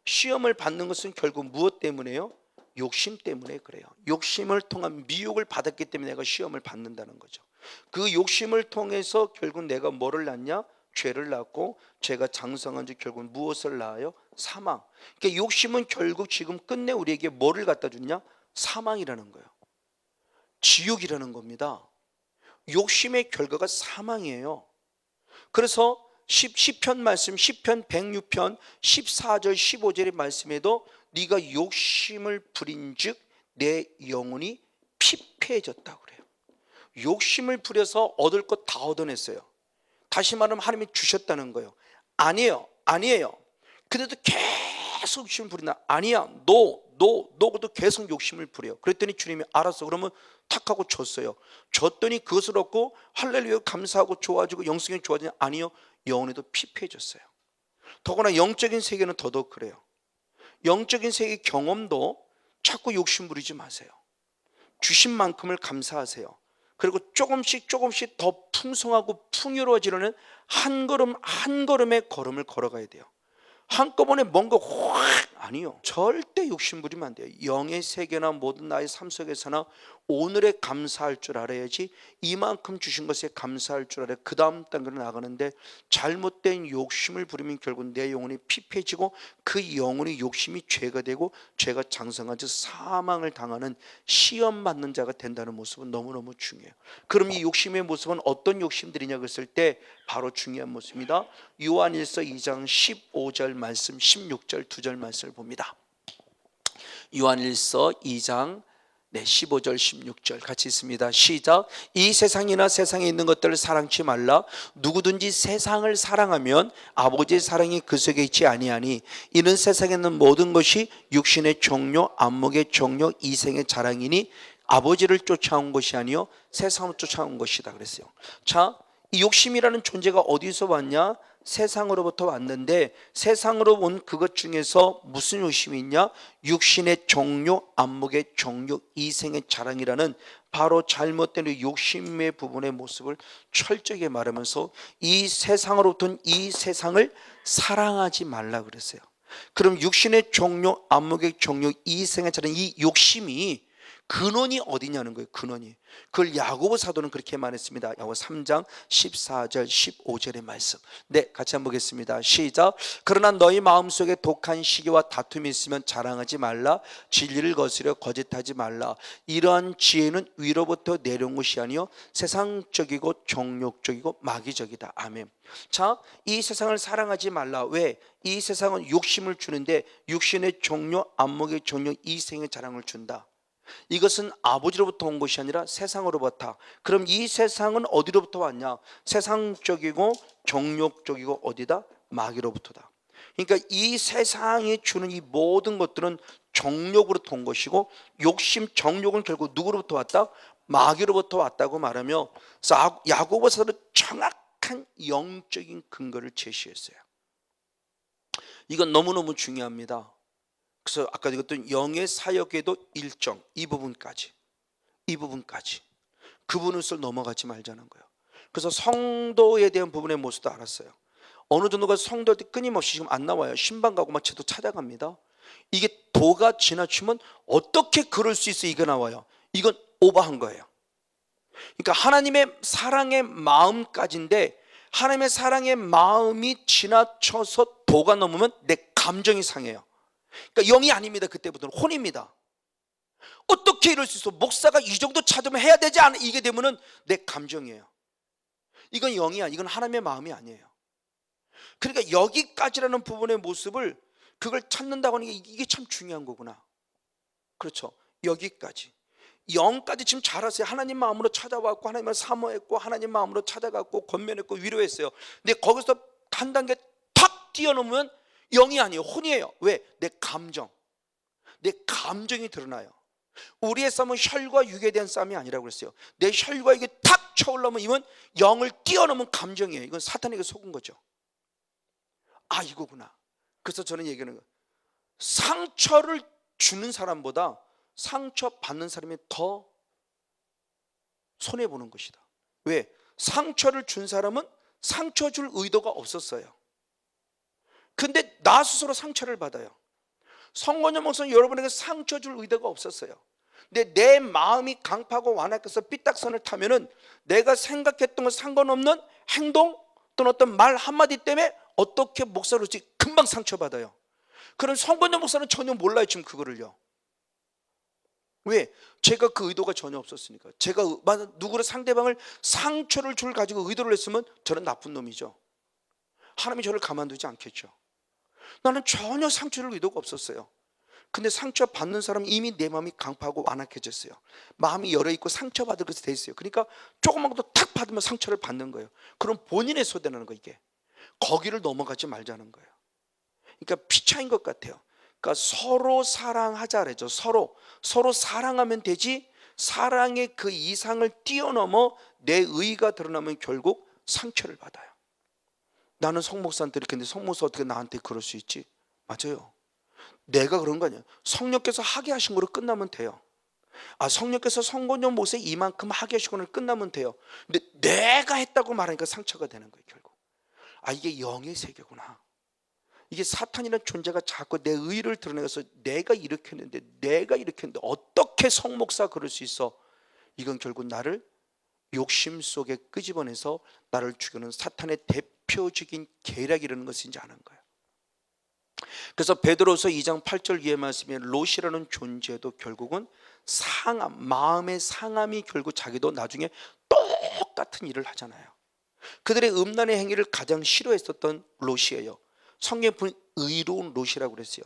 시험을 받는 것은 결국 무엇 때문에요? 욕심 때문에 그래요. 욕심을 통한 미혹을 받았기 때문에 내가 시험을 받는다는 거죠. 그 욕심을 통해서 결국 내가 뭐를 낳냐? 죄를 낳고 죄가 장성한 즉 결국 무엇을 낳아요? 사망. 그러니까 욕심은 결국 지금 끝내 우리에게 뭐를 갖다 주냐? 사망이라는 거예요. 지옥이라는 겁니다. 욕심의 결과가 사망이에요. 그래서 시편 말씀, 시편 106편 14절 15절의 말씀에도 네가 욕심을 부린 즉 내 영혼이 피폐해졌다고 그래요. 욕심을 부려서 얻을 것 다 얻어냈어요. 다시 말하면 하나님이 주셨다는 거예요. 아니에요. 그래도 계속 욕심을 부린다. 아니야. 너도 계속 욕심을 부려. 그랬더니 주님이 알았어. 그러면 탁 하고 줬어요. 줬더니 그것을 얻고 할렐루야 감사하고 좋아지고 영성이 좋아지냐? 아니요. 영혼에도 피폐해졌어요. 더구나 영적인 세계는 더더욱 그래요. 영적인 세계 경험도 자꾸 욕심 부리지 마세요. 주신 만큼을 감사하세요. 그리고 조금씩 더 풍성하고 풍요로워지려는 한 걸음 한 걸음의 걸음을 걸어가야 돼요. 한꺼번에 뭔가 확 아니요. 절대 욕심 부리면 안 돼요. 영의 세계나 모든 나의 삶 속에서나 오늘에 감사할 줄 알아야지. 이만큼 주신 것에 감사할 줄 알아야 그 다음 단계로 나가는데 잘못된 욕심을 부리면 결국 내 영혼이 피폐해지고 그 영혼의 욕심이 죄가 되고 죄가 장성하지 사망을 당하는 시험 받는 자가 된다는 모습은 너무너무 중요해요. 그럼 이 욕심의 모습은 어떤 욕심들이냐 그랬을 때 바로 중요한 모습입니다. 요한일서 2장 15절 말씀 16절 2절 말씀을 봅니다. 요한일서 2장 15절 16절 같이 있습니다. 시작. 이 세상이나 세상에 있는 것들을 사랑치 말라. 누구든지 세상을 사랑하면 아버지의 사랑이 그 속에 있지 아니하니 이는 세상에 있는 모든 것이 육신의 종료, 안목의 종료, 이생의 자랑이니 아버지를 쫓아온 것이 아니요 세상을 쫓아온 것이다 그랬어요. 자, 이 욕심이라는 존재가 어디서 왔냐? 세상으로부터 왔는데 세상으로 온 그것 중에서 무슨 욕심이 있냐? 육신의 종료, 안목의 종료, 이생의 자랑이라는 바로 잘못된 욕심의 부분의 모습을 철저하게 말하면서 이 세상으로부터는 이 세상을 사랑하지 말라 그랬어요. 그럼 육신의 종료, 안목의 종료, 이생의 자랑, 이 욕심이 근원이 어디냐는 거예요. 근원이. 그걸 야고보 사도는 그렇게 말했습니다. 야고보 3장 14절 15절의 말씀. 네, 같이 한번 보겠습니다. 시작. 그러나 너희 마음속에 독한 시기와 다툼이 있으면 자랑하지 말라. 진리를 거스려 거짓하지 말라. 이러한 지혜는 위로부터 내려온 것이 아니요 세상적이고 정욕적이고 마귀적이다. 아멘. 자, 이 세상을 사랑하지 말라. 왜? 이 세상은 욕심을 주는데 육신의 종료, 안목의 종료, 이생의 자랑을 준다. 이것은 아버지로부터 온 것이 아니라 세상으로부터. 그럼 이 세상은 어디로부터 왔냐? 세상적이고 정욕적이고 어디다? 마귀로부터다. 그러니까 이 세상이 주는 이 모든 것들은 정욕으로부터 온 것이고 욕심, 정욕은 결국 누구로부터 왔다? 마귀로부터 왔다고 말하며 야고보서는 정확한 영적인 근거를 제시했어요. 이건 너무너무 중요합니다. 그래서 아까 읽었던 영의 사역에도 일정 이 부분까지 그분을 넘어가지 말자는 거예요. 그래서 성도에 대한 부분의 모습도 알았어요. 어느 정도가 성도할 때 끊임없이 지금 안 나와요. 신방 가고 막 저도 찾아갑니다. 이게 도가 지나치면 어떻게 그럴 수 있어? 이거 나와요. 이건 오버한 거예요. 그러니까 하나님의 사랑의 마음까지인데 하나님의 사랑의 마음이 지나쳐서 도가 넘으면 내 감정이 상해요. 그러니까 영이 아닙니다. 그때부터는 혼입니다. 어떻게 이럴 수 있어? 목사가 이 정도 찾으면 해야 되지 않아? 이게 되면은 내 감정이에요. 이건 영이 아니에요. 이건 하나님의 마음이 아니에요. 그러니까 여기까지라는 부분의 모습을 그걸 찾는다고 하는 게 이게 참 중요한 거구나. 그렇죠. 여기까지. 영까지 지금 잘하세요. 하나님 마음으로 찾아왔고 하나님을 사모했고 하나님 마음으로 찾아갔고 권면했고 위로했어요. 근데 거기서 한 단계 탁 뛰어넘으면 영이 아니에요. 혼이에요. 왜? 내 감정. 내 감정이 드러나요. 우리의 싸움은 혈과 육에 대한 싸움이 아니라고 그랬어요. 내 혈과 이게 탁 쳐올라오면 이건 영을 뛰어넘은 감정이에요. 이건 사탄에게 속은 거죠. 아, 이거구나. 그래서 저는 얘기하는 거예요. 상처를 주는 사람보다 상처 받는 사람이 더 손해보는 것이다. 왜? 상처를 준 사람은 상처 줄 의도가 없었어요. 근데 나 스스로 상처를 받아요. 성건영 목사는 여러분에게 상처 줄 의도가 없었어요. 근데 내 마음이 강파하고 완악해서 삐딱선을 타면은 내가 생각했던 것 상관없는 행동 또는 어떤 말 한마디 때문에 어떻게 목사로지 금방 상처받아요. 그런 성건영 목사는 전혀 몰라요. 지금 그거를요. 왜? 제가 그 의도가 전혀 없었으니까. 제가 누구를 상대방을 상처를 줄 가지고 의도를 했으면 저는 나쁜 놈이죠. 하나님이 저를 가만두지 않겠죠. 나는 전혀 상처를 의도가 없었어요. 근데 상처 받는 사람은 이미 내 마음이 강파하고 완악해졌어요. 마음이 열어있고 상처받을 것이 돼 있어요. 그러니까 조금만 더 탁 받으면 상처를 받는 거예요. 그럼 본인의 소대라는 거 이게. 거기를 넘어가지 말자는 거예요. 그러니까 피차인 것 같아요. 그러니까 서로 사랑하자 그러죠. 서로 사랑하면 되지 사랑의 그 이상을 뛰어넘어 내 의의가 드러나면 결국 상처를 받아요. 나는 성목사한테 이렇게 했는데 성목사 어떻게 나한테 그럴 수 있지? 맞아요. 내가 그런 거 아니에요. 성령께서 하게 하신 거로 끝나면 돼요. 아, 성령께서 성건영 목사에 이만큼 하게 하시고는 끝나면 돼요. 근데 내가 했다고 말하니까 상처가 되는 거예요. 결국 아, 이게 영의 세계구나. 이게 사탄이라는 존재가 자꾸 내 의의를 드러내서 내가 이렇게 했는데 어떻게 성목사 그럴 수 있어? 이건 결국 나를 욕심 속에 끄집어내서 나를 죽이는 사탄의 대표적인 계략이라는 것을 이제 아는 거예요. 그래서 베드로서 2장 8절 위에 말씀에 롯이라는 존재도 결국은 마음의 상함이 결국 자기도 나중에 똑같은 일을 하잖아요. 그들의 음란의 행위를 가장 싫어했었던 롯이에요. 성경에 보면 의로운 롯이라고 그랬어요.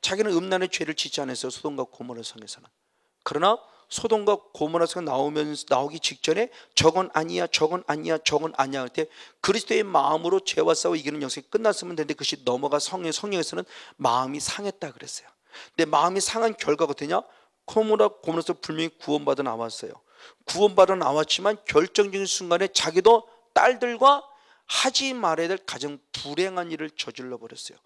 자기는 음란의 죄를 짓지 않았어요. 소돔과 고모라 성에서는. 그러나 소돔과 고모라 성 나오기 직전에 저건 아니야 할 때 그리스도의 마음으로 죄와 싸워 이기는 영생이 끝났으면 되는데 그것이 넘어가 성령에서는 마음이 상했다 그랬어요. 근데 마음이 상한 결과가 되냐? 고모라서 분명히 구원받아 나왔어요. 구원받아 나왔지만 결정적인 순간에 자기도 딸들과 하지 말아야 될 가장 불행한 일을 저질러 버렸어요.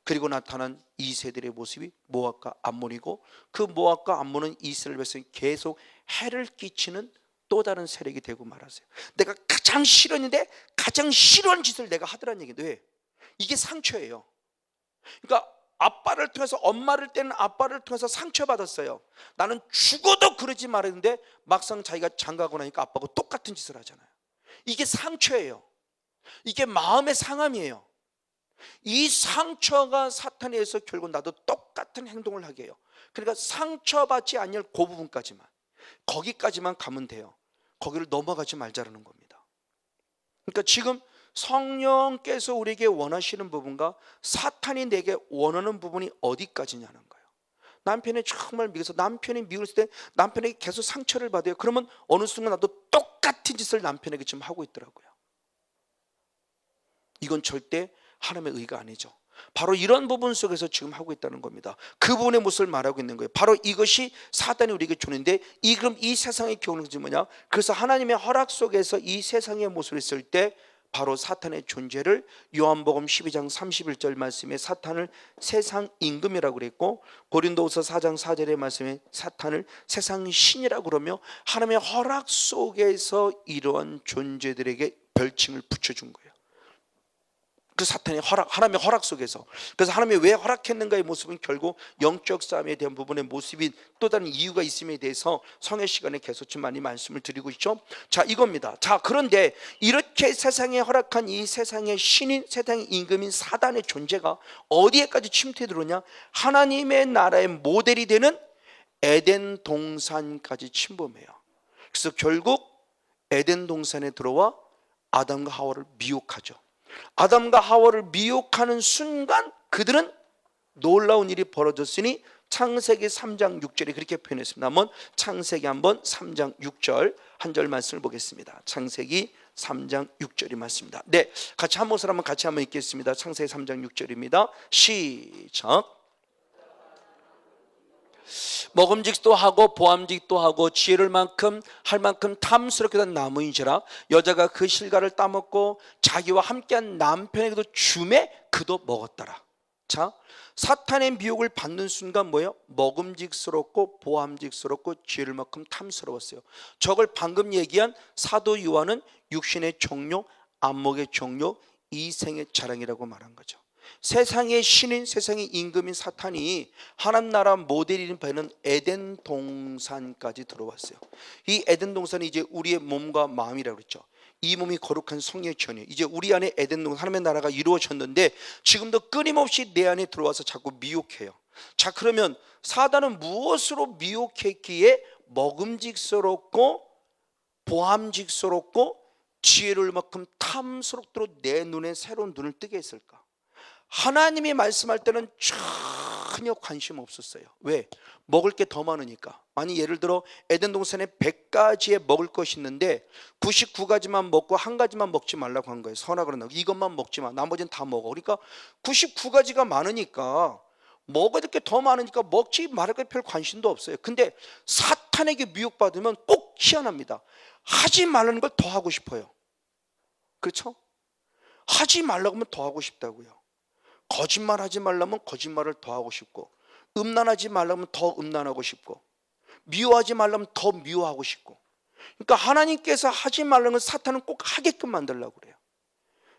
그리고 나타난 이 세들의 모습이 모압과 암몬이고 그 모압과 암몬은 이스라엘 백성이 계속 해를 끼치는 또 다른 세력이 되고 말았어요. 내가 가장 싫었는데 가장 싫어하는 짓을 내가 하더라는 얘기인데 왜? 이게 상처예요. 그러니까 아빠를 통해서 엄마를 때는 아빠를 통해서 상처받았어요. 나는 죽어도 그러지 말았는데 막상 자기가 장가고 나니까 아빠하고 똑같은 짓을 하잖아요. 이게 상처예요. 이게 마음의 상함이에요. 이 상처가 사탄에 의해서 결국 나도 똑같은 행동을 하게 해요. 그러니까 상처받지 않을 그 부분까지만, 거기까지만 가면 돼요. 거기를 넘어가지 말자라는 겁니다. 그러니까 지금 성령께서 우리에게 원하시는 부분과 사탄이 내게 원하는 부분이 어디까지냐는 거예요. 남편이 정말 남편이 미국에 있을 때 남편에게 계속 상처를 받아요. 그러면 어느 순간 나도 똑같은 짓을 남편에게 지금 하고 있더라고요. 이건 절대 하나님의 의가 아니죠. 바로 이런 부분 속에서 지금 하고 있다는 겁니다. 그 부분의 모습을 말하고 있는 거예요. 바로 이것이 사단이 우리에게 주는데 그럼 이 세상의 교훈은 뭐냐? 그래서 하나님의 허락 속에서 이 세상의 모습을 있을 때 바로 사탄의 존재를 요한복음 12장 31절 말씀에 사탄을 세상 임금이라고 그랬고 고린도후서 4장 4절의 말씀에 사탄을 세상 신이라고 그러며 하나님의 허락 속에서 이러한 존재들에게 별칭을 붙여준 거예요. 그 사탄의 하나님의 허락 속에서. 그래서 하나님이 왜 허락했는가의 모습은 결국 영적 싸움에 대한 부분의 모습이 또 다른 이유가 있음에 대해서 성의 시간에 계속 좀 많이 말씀을 드리고 있죠. 자, 이겁니다. 자, 그런데 이렇게 세상에 허락한 이 세상의 신인, 세상의 임금인 사단의 존재가 어디에까지 침투해 들어오냐? 하나님의 나라의 모델이 되는 에덴 동산까지 침범해요. 그래서 결국 에덴 동산에 들어와 아담과 하와를 미혹하죠. 아담과 하와를 미혹하는 순간 그들은 놀라운 일이 벌어졌으니 창세기 3장 6절에 그렇게 표현했습니다. 한번 창세기 한번 3장 6절 한 절 말씀을 보겠습니다. 창세기 3장 6절이 맞습니다. 네, 같이 한 목소리 한번 같이 한번 읽겠습니다. 창세기 3장 6절입니다. 시작. 먹음직도 하고 보암직도 하고 지혜를 할 만큼 탐스럽게 된 나무인지라 여자가 그 실과를 따먹고 자기와 함께한 남편에게도 주매 그도 먹었더라. 자, 사탄의 미혹을 받는 순간 뭐예요? 먹음직스럽고 보암직스럽고 지혜를 만큼 탐스러웠어요. 저걸 방금 얘기한 사도 요한은 육신의 종료, 안목의 종료, 이생의 자랑이라고 말한 거죠. 세상의 신인, 세상의 임금인 사탄이 하나님 나라 모델인 배는 에덴 동산까지 들어왔어요. 이 에덴 동산이 이제 우리의 몸과 마음이라고 그랬죠. 이 몸이 거룩한 성령의 전이에요. 이제 우리 안에 에덴 동산, 하나님의 나라가 이루어졌는데 지금도 끊임없이 내 안에 들어와서 자꾸 미혹해요. 자, 그러면 사단은 무엇으로 미혹했기에 먹음직스럽고 보암직스럽고 지혜를 만큼 탐스럽도록 내 눈에 새로운 눈을 뜨게 했을까? 하나님이 말씀할 때는 전혀 관심 없었어요. 왜? 먹을 게 더 많으니까. 아니, 예를 들어 에덴 동산에 100가지의 먹을 것이 있는데 99가지만 먹고 한 가지만 먹지 말라고 한 거예요. 선악을 한다고. 이것만 먹지 마, 나머지는 다 먹어. 그러니까 99가지가 많으니까, 먹어야 될 게 더 많으니까 먹지 말할 게 별 관심도 없어요. 근데 사탄에게 미혹받으면 꼭 희한합니다. 하지 말라는 걸 더 하고 싶어요. 그렇죠? 하지 말라고 하면 더 하고 싶다고요. 거짓말하지 말라면 거짓말을 더 하고 싶고, 음란하지 말라면 더 음란하고 싶고, 미워하지 말라면 더 미워하고 싶고. 그러니까 하나님께서 하지 말라는 건 사탄은 꼭 하게끔 만들려고 그래요.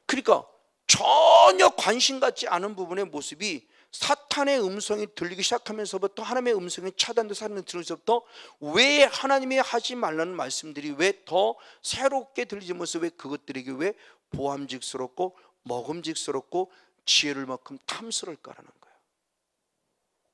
그러니까 전혀 관심 갖지 않은 부분의 모습이 사탄의 음성이 들리기 시작하면서부터 하나님의 음성이 차단돼서 사람이 들으면서부터 왜 하나님이 하지 말라는 말씀들이 왜 더 새롭게 들리지 못해서 왜 그것들에게 왜 보암직스럽고 먹음직스럽고 지혜를 만큼 탐스러울까라는 거예요.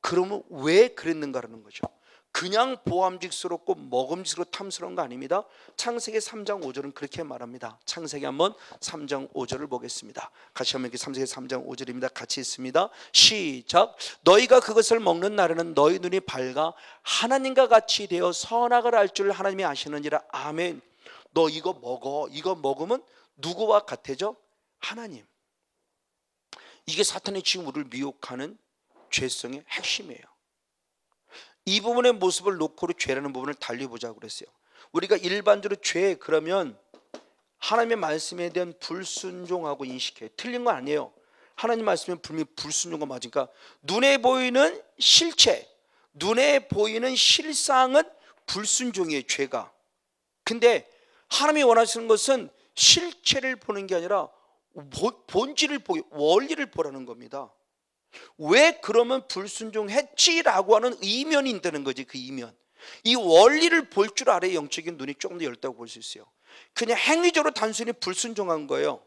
그러면 왜 그랬는가라는 거죠. 그냥 보암직스럽고 먹음직스럽고 탐스러운 거 아닙니다. 창세기 3장 5절은 그렇게 말합니다. 창세기 한번 3장 5절을 보겠습니다. 같이 한번 이렇게 창세기 3장 5절입니다. 같이 있습니다. 시작. 너희가 그것을 먹는 날에는 너희 눈이 밝아 하나님과 같이 되어 선악을 알 줄 하나님이 아시느니라. 아멘. 너 이거 먹어. 이거 먹으면 누구와 같아져? 하나님. 이게 사탄이 지금 우리를 미혹하는 죄성의 핵심이에요. 이 부분의 모습을 놓고 죄라는 부분을 달리 보자고 그랬어요. 우리가 일반적으로 죄 그러면 하나님의 말씀에 대한 불순종하고 인식해요. 틀린 거 아니에요. 하나님 말씀에 분명히 불순종과 맞으니까 눈에 보이는 실체, 눈에 보이는 실상은 불순종이에요, 죄가. 근데 하나님이 원하시는 것은 실체를 보는 게 아니라 본질을 보기, 원리를 보라는 겁니다. 왜 그러면 불순종했지라고 하는 이면이 있다는 거지. 그 이면, 이 원리를 볼 줄 알아야 영적인 눈이 조금 더 열다고 볼 수 있어요. 그냥 행위적으로 단순히 불순종한 거예요.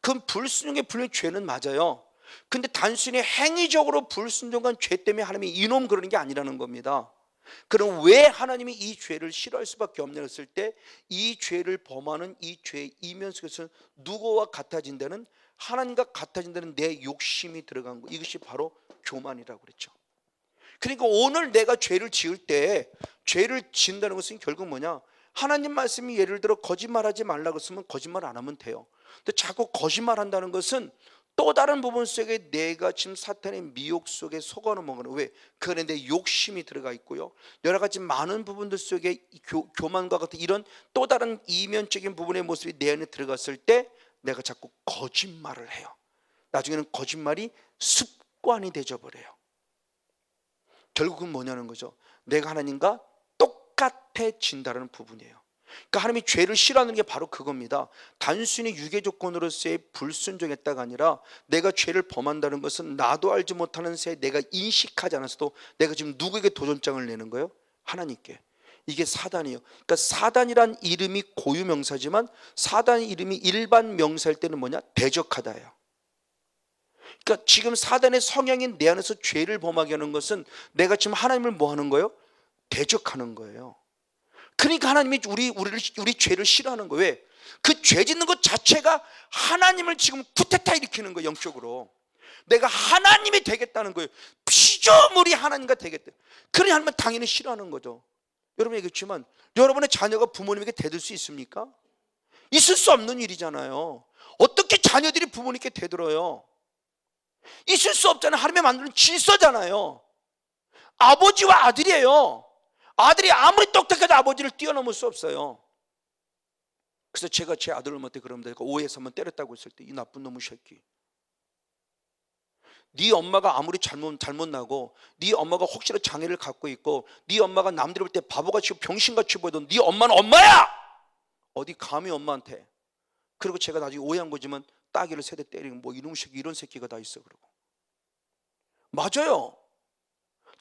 그럼 불순종의 분명히 죄는 맞아요. 근데 단순히 행위적으로 불순종한 죄 때문에 하나님이 이놈 그러는 게 아니라는 겁니다. 그럼 왜 하나님이 이 죄를 싫어할 수밖에 없냐 했을 때, 이 죄를 범하는 이 죄의 이면 속에서 누구와 같아진다는, 하나님과 같아진다는 내 욕심이 들어간 거, 이것이 바로 교만이라고 그랬죠. 그러니까 오늘 내가 죄를 지을 때, 죄를 지은다는 것은 결국 뭐냐, 하나님 말씀이 예를 들어 거짓말하지 말라고 했으면 거짓말 안 하면 돼요. 근데 자꾸 거짓말한다는 것은 또 다른 부분 속에 내가 지금 사탄의 미혹 속에 속아놓은 거는, 왜? 그 안에 내 욕심이 들어가 있고요, 여러 가지 많은 부분들 속에 교만과 같은 이런 또 다른 이면적인 부분의 모습이 내 안에 들어갔을 때 내가 자꾸 거짓말을 해요. 나중에는 거짓말이 습관이 되어버려요. 결국은 뭐냐는 거죠. 내가 하나님과 똑같아진다는 부분이에요. 그러니까 하나님이 죄를 싫어하는 게 바로 그겁니다. 단순히 유괴 조건으로서의 불순종했다가 아니라 내가 죄를 범한다는 것은 나도 알지 못하는 새 내가 인식하지 않았어도 내가 지금 누구에게 도전장을 내는 거예요? 하나님께. 이게 사단이에요. 그러니까 사단이란 이름이 고유 명사지만 사단 이름이 일반 명사일 때는 뭐냐? 대적하다예요. 그러니까 지금 사단의 성향인 내 안에서 죄를 범하게 하는 것은 내가 지금 하나님을 뭐 하는 거예요? 대적하는 거예요. 그러니까 하나님이 우리 죄를 싫어하는 거예요. 왜? 그 죄 짓는 것 자체가 하나님을 지금 쿠데타 일으키는 거예요. 영적으로 내가 하나님이 되겠다는 거예요. 피조물이 하나님과 되겠다. 그러니 하나님은 당연히 싫어하는 거죠. 여러분 얘기했지만 여러분의 자녀가 부모님에게 대들 수 있습니까? 있을 수 없는 일이잖아요. 어떻게 자녀들이 부모님께 대들어요? 있을 수 없잖아요. 하나님이 만드는 질서잖아요. 아버지와 아들이에요. 아들이 아무리 똑똑해도 아버지를 뛰어넘을 수 없어요. 그래서 제가 제 아들을 못해 그럽니다. 오해해서 한번 때렸다고 했을 때 이 나쁜 놈의 새끼, 네 엄마가 아무리 잘못 나고 네 엄마가 혹시나 장애를 갖고 있고 네 엄마가 남들이 볼 때 바보같이 병신같이 보이던 네 엄마는 엄마야! 어디 감히 엄마한테. 그리고 제가 나중에 오해한 거지만 따귀를 세대 때리는 뭐 이놈의 새끼 이런 새끼가 다 있어. 그러고 맞아요.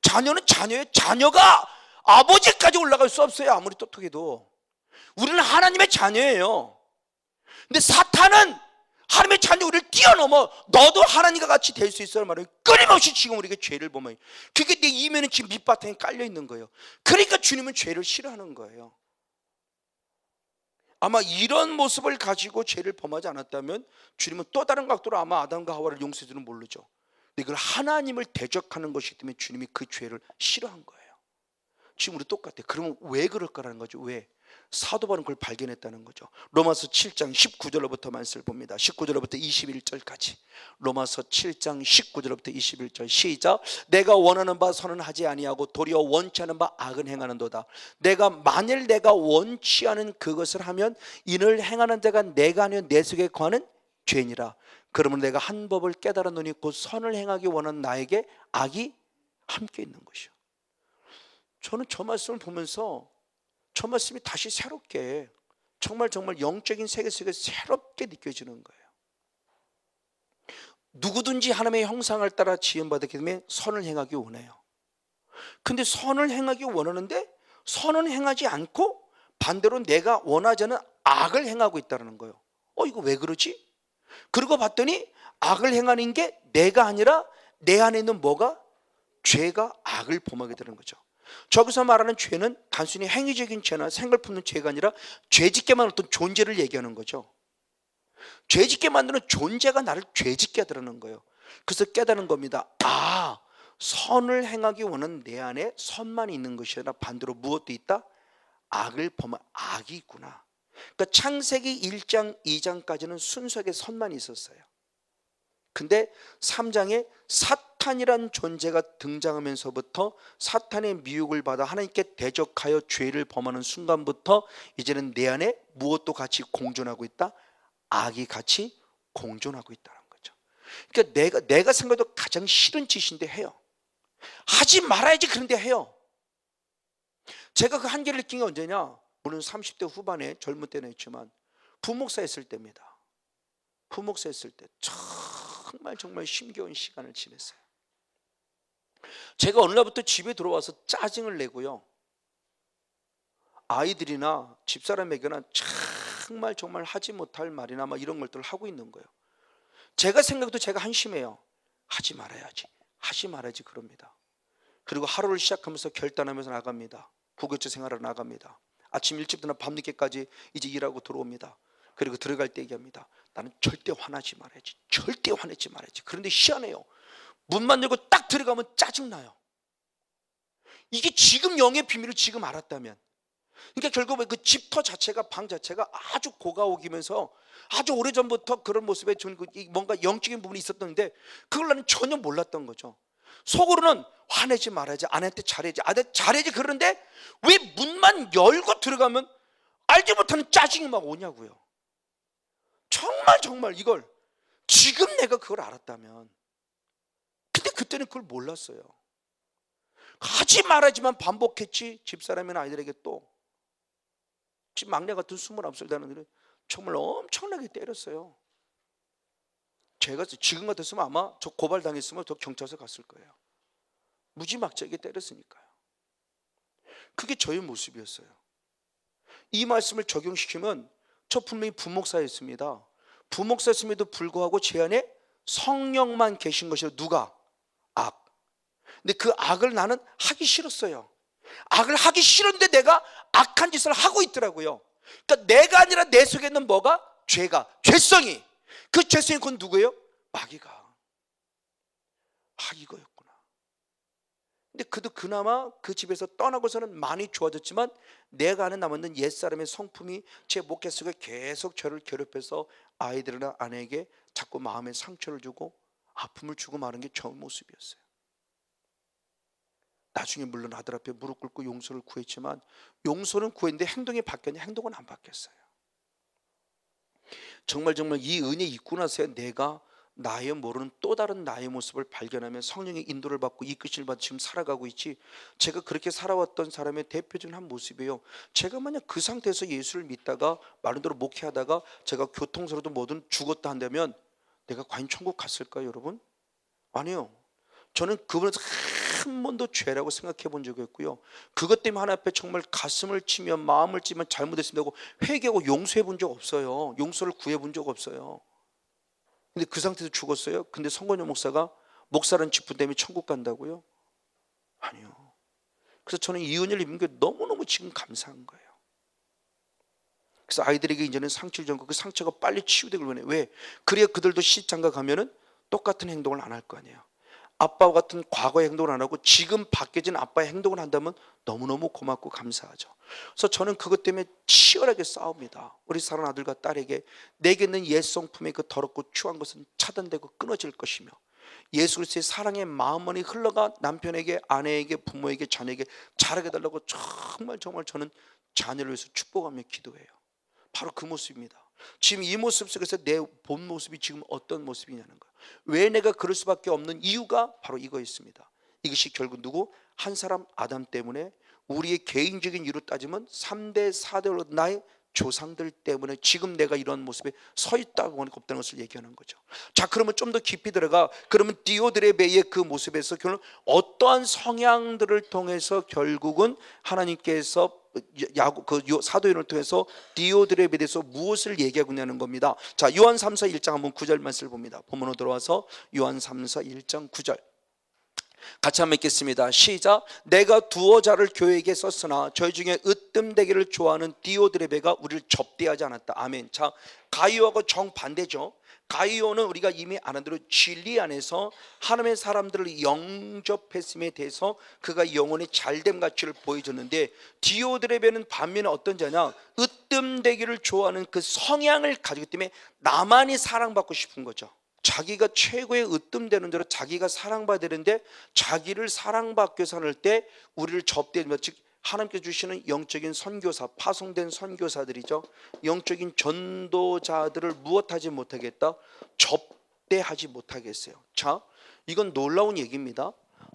자녀는 자녀의 자녀가 아버지까지 올라갈 수 없어요. 아무리 똑똑해도. 우리는 하나님의 자녀예요. 근데 사탄은 하나님의 자녀 우리를 뛰어넘어 너도 하나님과 같이 될 수 있어요 말이에요. 끊임없이 지금 우리에게 죄를 범해요. 그게 내 이면에 지금 밑바탕에 깔려 있는 거예요. 그러니까 주님은 죄를 싫어하는 거예요. 아마 이런 모습을 가지고 죄를 범하지 않았다면 주님은 또 다른 각도로 아마 아담과 하와를 용서해 주는 모르죠. 근데 그걸 하나님을 대적하는 것이기 때문에 주님이 그 죄를 싫어한 거예요. 지금 우리 똑같아요. 그러면 왜 그럴까라는 거죠. 왜? 사도 바울은 그걸 발견했다는 거죠. 로마서 7장 19절로부터 말씀을 봅니다. 19절로부터 21절까지. 로마서 7장 19절로부터 21절 시작. 내가 원하는 바 선은 하지 아니하고 도리어 원치 않은 바 악은 행하는도다. 만일 내가 원치 않은 그것을 하면 이를 행하는 자가 내가 아니요 내 속에 거하는 죄니라. 그러면 내가 한 법을 깨달았노니 곧 선을 행하기 원하는 나에게 악이 함께 있는 것이요. 저는 저 말씀을 보면서 저 말씀이 다시 새롭게 정말 영적인 세계 속에 새롭게 느껴지는 거예요. 누구든지 하나님의 형상을 따라 지음받았기 때문에 선을 행하기 원해요. 근데 선을 행하기 원하는데 선은 행하지 않고 반대로 내가 원하지 않은 악을 행하고 있다는 거예요. 이거 왜 그러지? 그러고 봤더니 악을 행하는 게 내가 아니라 내 안에 있는 뭐가? 죄가 악을 범하게 되는 거죠. 저기서 말하는 죄는 단순히 행위적인 죄나 생각을 품는 죄가 아니라 죄짓게 만드는 어떤 존재를 얘기하는 거죠. 죄짓게 만드는 존재가 나를 죄짓게 하더라는 거예요. 그래서 깨달은 겁니다. 선을 행하기 원하는 내 안에 선만 있는 것이 아니라 반대로 무엇도 있다? 악을 범한 악이 있구나. 그러니까 창세기 1장 2장까지는 순수하게 선만 있었어요. 근데 3장에 사탄이란 존재가 등장하면서부터 사탄의 미혹을 받아 하나님께 대적하여 죄를 범하는 순간부터 이제는 내 안에 무엇도 같이 공존하고 있다? 악이 같이 공존하고 있다는 거죠. 그러니까 내가 생각해도 가장 싫은 짓인데 해요. 하지 말아야지 그런데 해요. 제가 그 한계를 느낀 게 언제냐? 물론 30대 후반에 젊은 때는 했지만 부목사 했을 때입니다. 부목사 했을 때 정말 힘겨운 시간을 지냈어요. 제가 어느 날부터 집에 들어와서 짜증을 내고요, 아이들이나 집사람에게는 정말 하지 못할 말이나 막 이런 것들을 하고 있는 거예요. 제가 생각해도 제가 한심해요. 하지 말아야지 그럽니다. 그리고 하루를 시작하면서 결단하면서 나갑니다. 부교체 생활을 나갑니다. 아침 일찍부터 밤늦게까지 이제 일하고 들어옵니다. 그리고 들어갈 때 얘기합니다. 나는 절대 화내지 말아야지. 그런데 희한해요. 문만 열고 딱 들어가면 짜증나요. 이게 지금 영의 비밀을 지금 알았다면, 그러니까 결국 그 집터 자체가, 방 자체가 아주 고가오기면서 아주 오래전부터 그런 모습에 저는 뭔가 영적인 부분이 있었던데 그걸 나는 전혀 몰랐던 거죠. 속으로는 화내지 말아야지, 아내한테 잘해야지 그러는데 왜 문만 열고 들어가면 알지 못하는 짜증이 막 오냐고요. 정말 이걸 지금 내가 그걸 알았다면, 근데 그때는 그걸 몰랐어요. 하지 말아야지만 반복했지 집사람이나 아이들에게 또 막내 같은 29살 되는 애들이 정말 엄청나게 때렸어요. 제가 지금 같았으면 아마 저 고발당했으면 저 경찰서 갔을 거예요. 무지막지하게 때렸으니까요. 그게 저의 모습이었어요. 이 말씀을 적용시키면 저 분명히 부목사였습니다. 부목사였음에도 불구하고 제 안에 성령만 계신 것이요. 누가? 악. 근데 그 악을 나는 하기 싫었어요. 악을 하기 싫은데 내가 악한 짓을 하고 있더라고요. 그러니까 내가 아니라 내 속에 있는 뭐가? 죄가, 죄성이. 그 죄성이 그건 누구예요? 마귀가. 이거였구나. 근데 그도 그나마 그 집에서 떠나고서는 많이 좋아졌지만 내가 안에 남았는 옛사람의 성품이 제 목회 속에 계속 저를 괴롭혀서 아이들이나 아내에게 자꾸 마음에 상처를 주고 아픔을 주고 마는 게 저 모습이었어요. 나중에 물론 아들 앞에 무릎 꿇고 용서를 구했지만 용서는 구했는데 행동이 바뀌었냐? 행동은 안 바뀌었어요. 정말 이 은혜 있고 나서야 내가 나의 모르는 또 다른 나의 모습을 발견하면 성령의 인도를 받고 이끄심을 받고 지금 살아가고 있지, 제가 그렇게 살아왔던 사람의 대표적인 한 모습이에요. 제가 만약 그 상태에서 예수를 믿다가 마른 대로 목회하다가 제가 교통사고도 뭐든 죽었다 한다면 내가 과연 천국 갔을까요, 여러분? 아니요. 저는 그분에서 한 번도 죄라고 생각해 본 적이 없고요. 그것 때문에 하나님 앞에 정말 가슴을 치며 마음을 찌면 잘못했습니다 하고 회개하고 용서해 본 적 없어요. 용서를 구해 본 적 없어요. 근데 그 상태에서 죽었어요? 근데 성건영 목사가 목사라는 직분 때문에 천국 간다고요? 아니요. 그래서 저는 이 은혜를 입은 게 너무너무 지금 감사한 거예요. 그래서 아이들에게 이제는 상처를 전고 그 상처가 빨리 치유되길 원해요. 왜? 그래야 그들도 시집장가 가면은 똑같은 행동을 안 할 거 아니에요. 아빠와 같은 과거의 행동을 안 하고 지금 바뀌어진 아빠의 행동을 한다면 너무너무 고맙고 감사하죠. 그래서 저는 그것 때문에 치열하게 싸웁니다. 우리 사랑하는 아들과 딸에게 내게 있는 옛 성품의 그 더럽고 추한 것은 차단되고 끊어질 것이며 예수 그리스도의 사랑의 마음만이 흘러가 남편에게, 아내에게, 부모에게, 자녀에게 자라게 달라고 정말 저는 자녀를 위해서 축복하며 기도해요. 바로 그 모습입니다. 지금 이 모습 속에서 내 본 모습이 지금 어떤 모습이냐는 거예요. 왜 내가 그럴 수밖에 없는 이유가 바로 이거였습니다. 이것이 결국 누구? 한 사람 아담 때문에 우리의 개인적인 이유로 따지면 3대 4대로 나의 조상들 때문에 지금 내가 이런 모습에 서 있다고 하는 없다는 것을 얘기하는 거죠. 자, 그러면 좀 더 깊이 들어가. 그러면 디오드레베의 그 모습에서 결국 어떠한 성향들을 통해서 결국은 하나님께서 사도행전을 통해서 디오드레베에 대해서 무엇을 얘기하고 있냐는 겁니다. 자, 요한 3서 1장 한번 9절 말씀을 봅니다. 본문으로 들어와서 요한 3서 1장 9절 같이 한번 읽겠습니다. 시작. 내가 두어 자를 교회에게 썼으나 저희 중에 으뜸되기를 좋아하는 디오드레베가 우리를 접대하지 않았다. 아멘. 자, 가이오하고 정반대죠. 가이오는 우리가 이미 아는 대로 진리 안에서 하나님의 사람들을 영접했음에 대해서 그가 영혼의 잘됨 가치를 보여줬는데, 디오드레베는 반면에 어떤 자냐? 으뜸되기를 좋아하는 그 성향을 가지기 때문에 나만이 사랑받고 싶은 거죠. 자기가 최고의 으뜸되는 대로 자기가 사랑받아야 되는데 자기를 사랑받기 위해서 할 때 우리를 접대하는, 즉 하나님께서 주시는 영적인 선교사, 파송된 선교사들이죠. 영적인 전도자들을 무엇하지 못하겠다? 접대하지 못하겠어요. 자, 이건 놀라운 얘기입니다.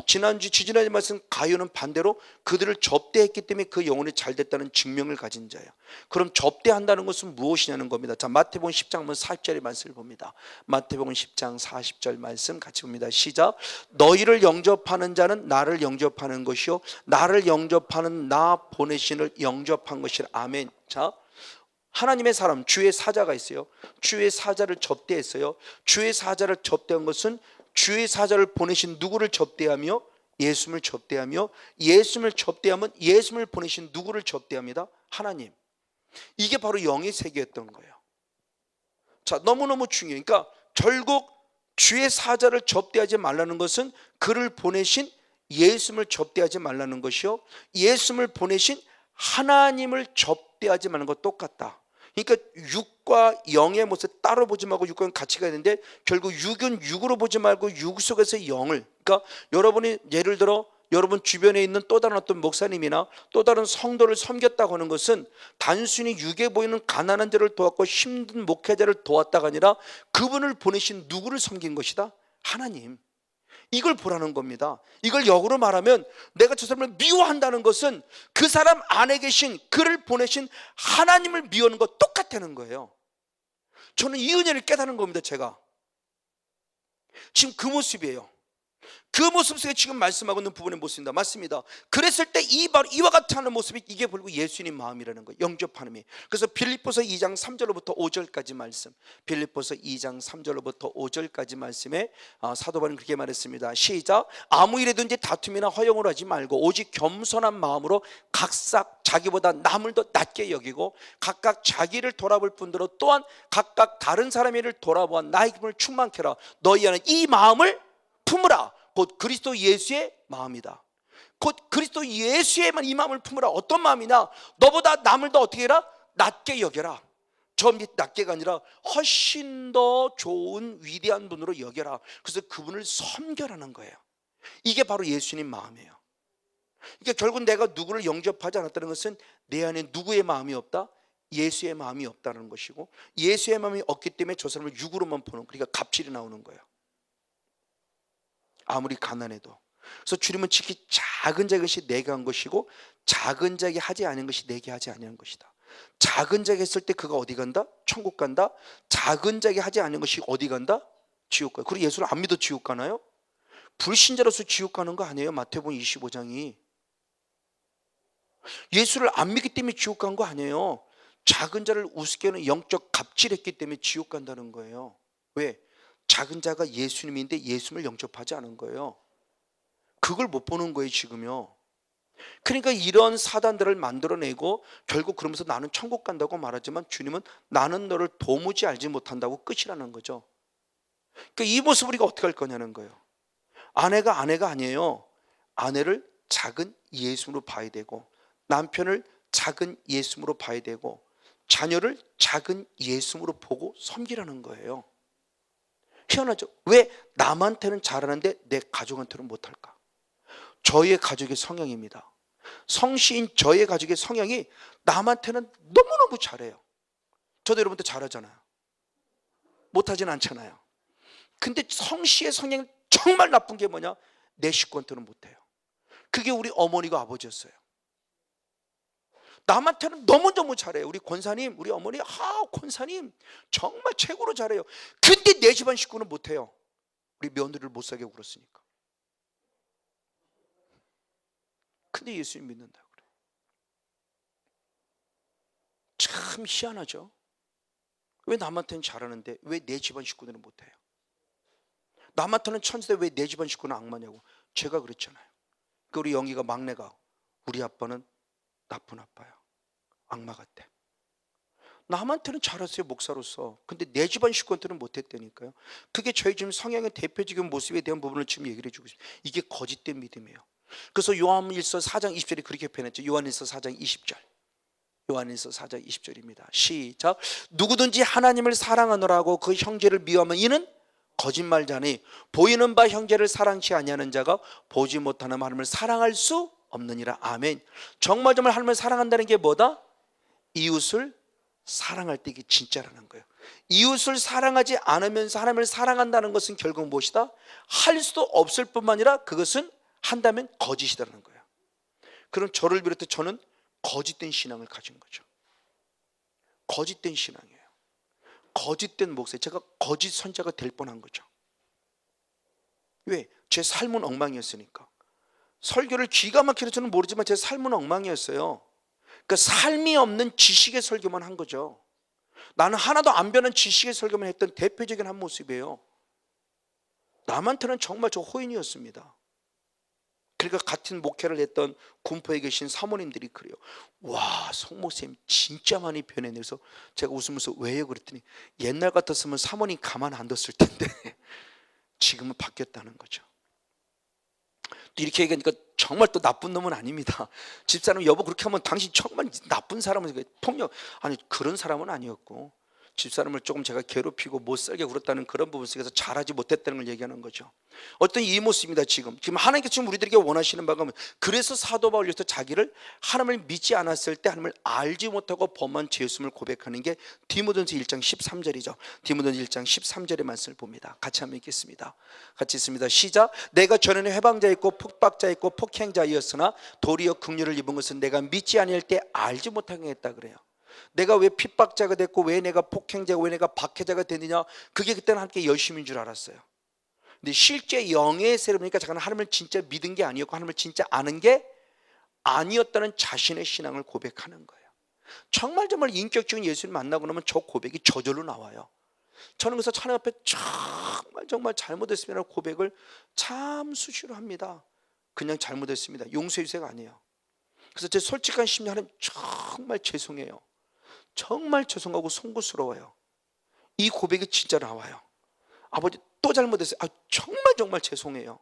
지지난주 말씀, 가룟은 반대로 그들을 접대했기 때문에 그 영혼이 잘 됐다는 증명을 가진 자예요. 그럼 접대한다는 것은 무엇이냐는 겁니다. 자, 마태복음 10장 40절의 말씀을 봅니다. 마태복음 10장 40절 말씀 같이 봅니다. 시작. 너희를 영접하는 자는 나를 영접하는 것이요 나를 영접하는 나 보내신을 영접한 것이라. 아멘. 자, 하나님의 사람, 주의 사자가 있어요. 주의 사자를 접대했어요. 주의 사자를 접대한 것은 주의 사자를 보내신 누구를 접대하며? 예수님을 접대하며, 예수님을 접대하면 예수님을 보내신 누구를 접대합니다? 하나님. 이게 바로 영의 세계였던 거예요. 자, 너무너무 중요해요. 그러니까 결국 주의 사자를 접대하지 말라는 것은 그를 보내신 예수님을 접대하지 말라는 것이요 예수님을 보내신 하나님을 접대하지 말라는 것 똑같다. 그러니까 육과 영의 모습 따로 보지 말고 육과는 같이 가야 되는데, 결국 육은 육으로 보지 말고 육 속에서 영을, 그러니까 여러분이 예를 들어 여러분 주변에 있는 또 다른 어떤 목사님이나 또 다른 성도를 섬겼다고 하는 것은 단순히 육에 보이는 가난한 자를 도왔고 힘든 목회자를 도왔다가 아니라 그분을 보내신 누구를 섬긴 것이다? 하나님. 이걸 보라는 겁니다. 이걸 역으로 말하면 내가 저 사람을 미워한다는 것은 그 사람 안에 계신 그를 보내신 하나님을 미워하는 것 똑같다는 거예요. 저는 이 은혜를 깨달은 겁니다. 제가 지금 그 모습이에요. 그 모습 속에 지금 말씀하고 있는 부분의 모습입니다. 맞습니다. 그랬을 때 이와 같이 하는 모습이 이게 결국 예수님 마음이라는 거예요. 영접하는. 그래서 빌립보서 2장 3절로부터 5절까지 말씀, 빌립보서 2장 3절로부터 5절까지 말씀에 사도 바울은 그렇게 말했습니다. 시작. 아무 일에든지 다툼이나 허용을 하지 말고 오직 겸손한 마음으로 각각 자기보다 남을 더 낮게 여기고 각각 자기를 돌아볼 뿐더러 또한 각각 다른 사람의 일을 돌아보아 나의 기쁨을 충만케 하라. 너희 안에 이 마음을 품으라. 곧 그리스도 예수의 마음이다. 곧 그리스도 예수의만 이 마음을 품으라. 어떤 마음이냐? 너보다 남을 더 어떻게 해라? 낮게 여겨라. 저 낮게가 아니라 훨씬 더 좋은 위대한 분으로 여겨라. 그래서 그분을 섬겨라는 거예요. 이게 바로 예수님 마음이에요. 그러니까 결국 내가 누구를 영접하지 않았다는 것은 내 안에 누구의 마음이 없다? 예수의 마음이 없다는 것이고, 예수의 마음이 없기 때문에 저 사람을 육으로만 보는, 그러니까 갑질이 나오는 거예요. 아무리 가난해도. 그래서 주님은 지키 작은 자의 것이 내게 한 것이고 작은 자에게 하지 않은 것이 내게 하지 아니한 것이다. 작은 자에게 했을 때 그가 어디 간다? 천국 간다. 작은 자에게 하지 않은 것이 어디 간다? 지옥 가요. 그리고 예수를 안 믿어 지옥 가나요? 불신자로서 지옥 가는 거 아니에요. 마태복음 25장이 예수를 안 믿기 때문에 지옥 간 거 아니에요. 작은 자를 우습게 하는 영적 갑질했기 때문에 지옥 간다는 거예요. 왜? 작은 자가 예수님인데 예수님을 영접하지 않은 거예요. 그걸 못 보는 거예요 지금요. 그러니까 이런 사단들을 만들어내고 결국 그러면서 나는 천국 간다고 말하지만 주님은 나는 너를 도무지 알지 못한다고 끝이라는 거죠. 그러니까 이 모습을 우리가 어떻게 할 거냐는 거예요. 아내가 아니에요. 아내를 작은 예수로 봐야 되고, 남편을 작은 예수로 봐야 되고, 자녀를 작은 예수로 보고 섬기라는 거예요. 희한하죠. 왜 남한테는 잘하는데 내 가족한테는 못할까? 저의 가족의 성향입니다. 성씨인 저의 가족의 성향이 남한테는 너무너무 잘해요. 저도 여러분한테 잘하잖아요. 못하진 않잖아요. 근데 성씨의 성향이 정말 나쁜 게 뭐냐? 내 식구한테는 못해요. 그게 우리 어머니가 아버지였어요. 남한테는 너무너무 잘해요. 우리 권사님, 우리 어머니, 권사님 정말 최고로 잘해요. 근데 내 집안 식구는 못해요. 우리 며느리를 못 사게 굴었으니까. 근데 예수님 믿는다고 그래요. 참 희한하죠. 왜 남한테는 잘하는데 왜 내 집안 식구들은 못해요? 남한테는 천사인데 왜 내 집안 식구는 악마냐고. 제가 그랬잖아요. 우리 영희가 막내가, 우리 아빠는 나쁜 아빠야. 악마 같대. 남한테는 잘했어요 목사로서. 근데 내 집안 식구한테는 못했다니까요. 그게 저희 지금 성향의 대표적인 모습에 대한 부분을 지금 얘기를 해주고 있어요. 이게 거짓된 믿음이에요. 그래서 요한일서 4장 20절이 그렇게 표현했죠. 요한일서 4장 20절. 요한일서 4장 20절입니다. 시작. 누구든지 하나님을 사랑하노라고 그 형제를 미워하면 이는 거짓말자니 보이는 바 형제를 사랑치 아니하는 자가 보지 못하는 하나님을 사랑할 수 없느니라. 아멘. 정말 하나님을 사랑한다는 게 뭐다? 이웃을 사랑할 때 이게 진짜라는 거예요. 이웃을 사랑하지 않으면서 하나님을 사랑한다는 것은 결국 무엇이다? 할 수도 없을 뿐만 아니라 그것은 한다면 거짓이라는 거예요. 그럼 저를 비롯해 저는 거짓된 신앙을 가진 거죠. 거짓된 신앙이에요. 거짓된 목사. 제가 거짓 선자가 될 뻔한 거죠. 왜? 제 삶은 엉망이었으니까. 설교를 기가 막히게 저는 모르지만 제 삶은 엉망이었어요. 그러니까 삶이 없는 지식의 설교만 한 거죠. 나는 하나도 안 변한 지식의 설교만 했던 대표적인 한 모습이에요. 남한테는 정말 저 호인이었습니다. 그러니까 같은 목회를 했던 군포에 계신 사모님들이 그래요. 와, 송 목사님 진짜 많이 변해내서 제가 웃으면서 왜요? 그랬더니 옛날 같았으면 사모님 가만 안 뒀을 텐데 지금은 바뀌었다는 거죠. 또 이렇게 얘기하니까 정말 또 나쁜 놈은 아닙니다. 집사람 여보 그렇게 하면 당신 정말 나쁜 사람은 폭력. 아니 그런 사람은 아니었고 집사람을 조금 제가 괴롭히고 못살게 굴었다는 그런 부분 속에서 잘하지 못했다는 걸 얘기하는 거죠. 어떤 이 모습입니다. 지금 하나님께서 지금 우리들에게 원하시는 바가 그래서 사도 바울로서 자기를 하나님을 믿지 않았을 때 하나님을 알지 못하고 범한 죄였음을 고백하는 게 디모데전서 1장 13절이죠. 디모데전서 1장 13절의 말씀을 봅니다. 같이 한번 읽겠습니다. 같이 있습니다. 시작. 내가 전에는 해방자였고 폭박자였고 폭행자였으나 도리어 긍휼을 입은 것은 내가 믿지 아니할 때 알지 못하게 했다 그래요. 내가 왜 핍박자가 됐고 왜 내가 폭행자가 왜 내가 박해자가 됐느냐, 그게 그때는 함께 열심인 줄 알았어요. 근데 실제 영의 세를 보니까 자기는 하나님을 진짜 믿은 게 아니었고 하나님을 진짜 아는 게 아니었다는 자신의 신앙을 고백하는 거예요. 정말 인격적인 예수를 만나고 나면 저 고백이 저절로 나와요. 저는 그래서 하나님 앞에 정말 잘못했습니다 고백을 참 수시로 합니다. 그냥 잘못했습니다, 용서해 주세요가 아니에요. 그래서 제 솔직한 심리, 하나님 정말 죄송해요, 정말 죄송하고 송구스러워요, 이 고백이 진짜 나와요. 아버지 또 잘못했어요, 정말 죄송해요,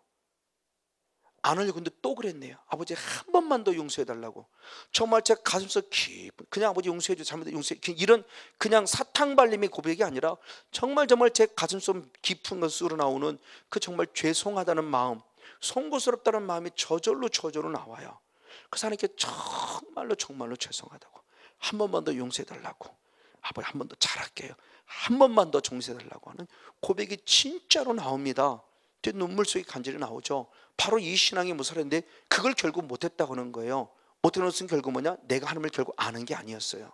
안 하려고 했는데 또 그랬네요, 아버지 한 번만 더 용서해 달라고. 정말 제 가슴속 깊은 그냥 아버지 용서해 줘, 잘못해 용서해, 이런 그냥 사탕발림의 고백이 아니라 정말 제 가슴속 깊은 것으로 나오는 그 정말 죄송하다는 마음, 송구스럽다는 마음이 저절로 나와요. 그래서 하나님께 정말로 죄송하다고, 한 번만 더 용서해 달라고, 아버지 한 번 더 잘할게요, 한 번만 더 용서해 달라고 하는 고백이 진짜로 나옵니다. 눈물 속에 간절히 나오죠. 바로 이 신앙의 모습인데 그걸 결국 못했다고 하는 거예요. 못하는 것은 결국 뭐냐, 내가 하나님을 결국 아는 게 아니었어요.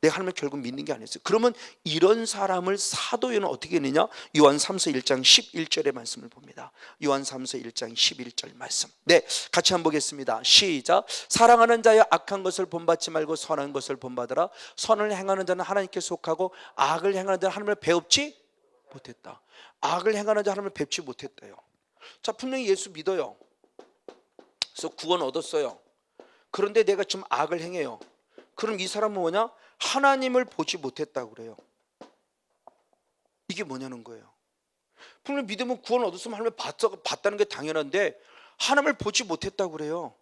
내가 하나님을 결국 믿는 게 아니었어요. 그러면 이런 사람을 사도요는 어떻게 했느냐, 요한 3서 1장 11절의 말씀을 봅니다. 요한 3서 1장 11절 말씀, 네, 같이 한번 보겠습니다. 시작. 사랑하는 자여 악한 것을 본받지 말고 선한 것을 본받으라. 선을 행하는 자는 하나님께 속하고 악을 행하는 자는 하나님을 배웁지 못했다. 악을 행하는 자 하나님을 뵙지 못했대요. 자, 분명히 예수 믿어요. 그래서 구원 얻었어요. 그런데 내가 지금 악을 행해요. 그럼 이 사람은 뭐냐, 하나님을 보지 못했다고 그래요. 이게 뭐냐는 거예요. 분명히 믿으면 구원 얻었으면 하나님을 봤다는 게 당연한데 하나님을 보지 못했다고 그래요.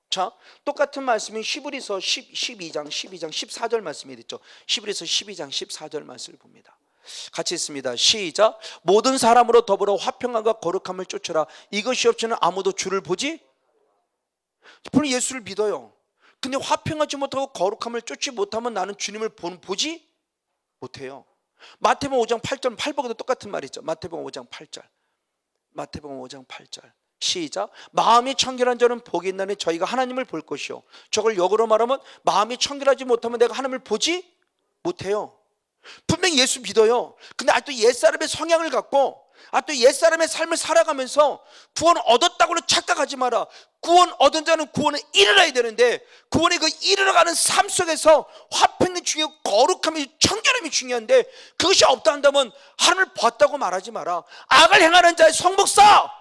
자, 똑같은 말씀이 히브리서 12장 14절 말씀이 있죠. 히브리서 12장 14절 말씀을 봅니다. 같이 있습니다. 시작. 모든 사람으로 더불어 화평함과 거룩함을 쫓으라. 이것이 없이는 아무도 주를 보지. 분명히 예수를 믿어요. 근데 화평하지 못하고 거룩함을 쫓지 못하면 나는 주님을 보지 못해요. 마태복음 5장 8절, 8복에도 똑같은 말이죠. 마태복음 5장 8절. 마태복음 5장 8절. 시작. 마음이 청결한 자는 복이 있나니 저희가 하나님을 볼 것이요. 저걸 역으로 말하면 마음이 청결하지 못하면 내가 하나님을 보지 못해요. 분명히 예수 믿어요. 근데 또 옛사람의 성향을 갖고 또 옛사람의 삶을 살아가면서 구원 얻었다고 착각하지 마라. 구원 얻은 자는 구원을 이루어야 되는데 구원의 그 이루어가는 삶 속에서 화평이 중요하고 거룩함이 청결함이 중요한데 그것이 없다 한다면 하나님을 봤다고 말하지 마라. 악을 행하는 자의 성목사,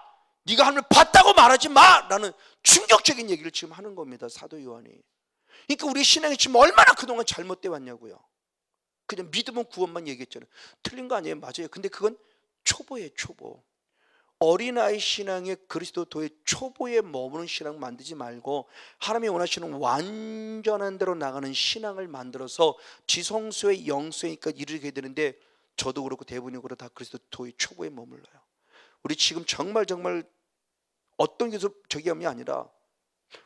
네가 하나님을 봤다고 말하지 마 라는 충격적인 얘기를 지금 하는 겁니다, 사도 요한이. 그러니까 우리 신앙이 지금 얼마나 그동안 잘못되어 왔냐고요. 그냥 믿으면 구원만 얘기했잖아요. 틀린 거 아니에요? 맞아요. 근데 그건 초보예요, 초보. 어린아이 신앙의 그리스도도의 초보에 머무는 신앙 만들지 말고 하나님이 원하시는 완전한 대로 나가는 신앙을 만들어서 지성소의 영성이니까 이르게 되는데, 저도 그렇고 대부분이 그렇고 다 그리스도도의 초보에 머물러요. 우리 지금 정말 어떤 교수 저기함이 아니라,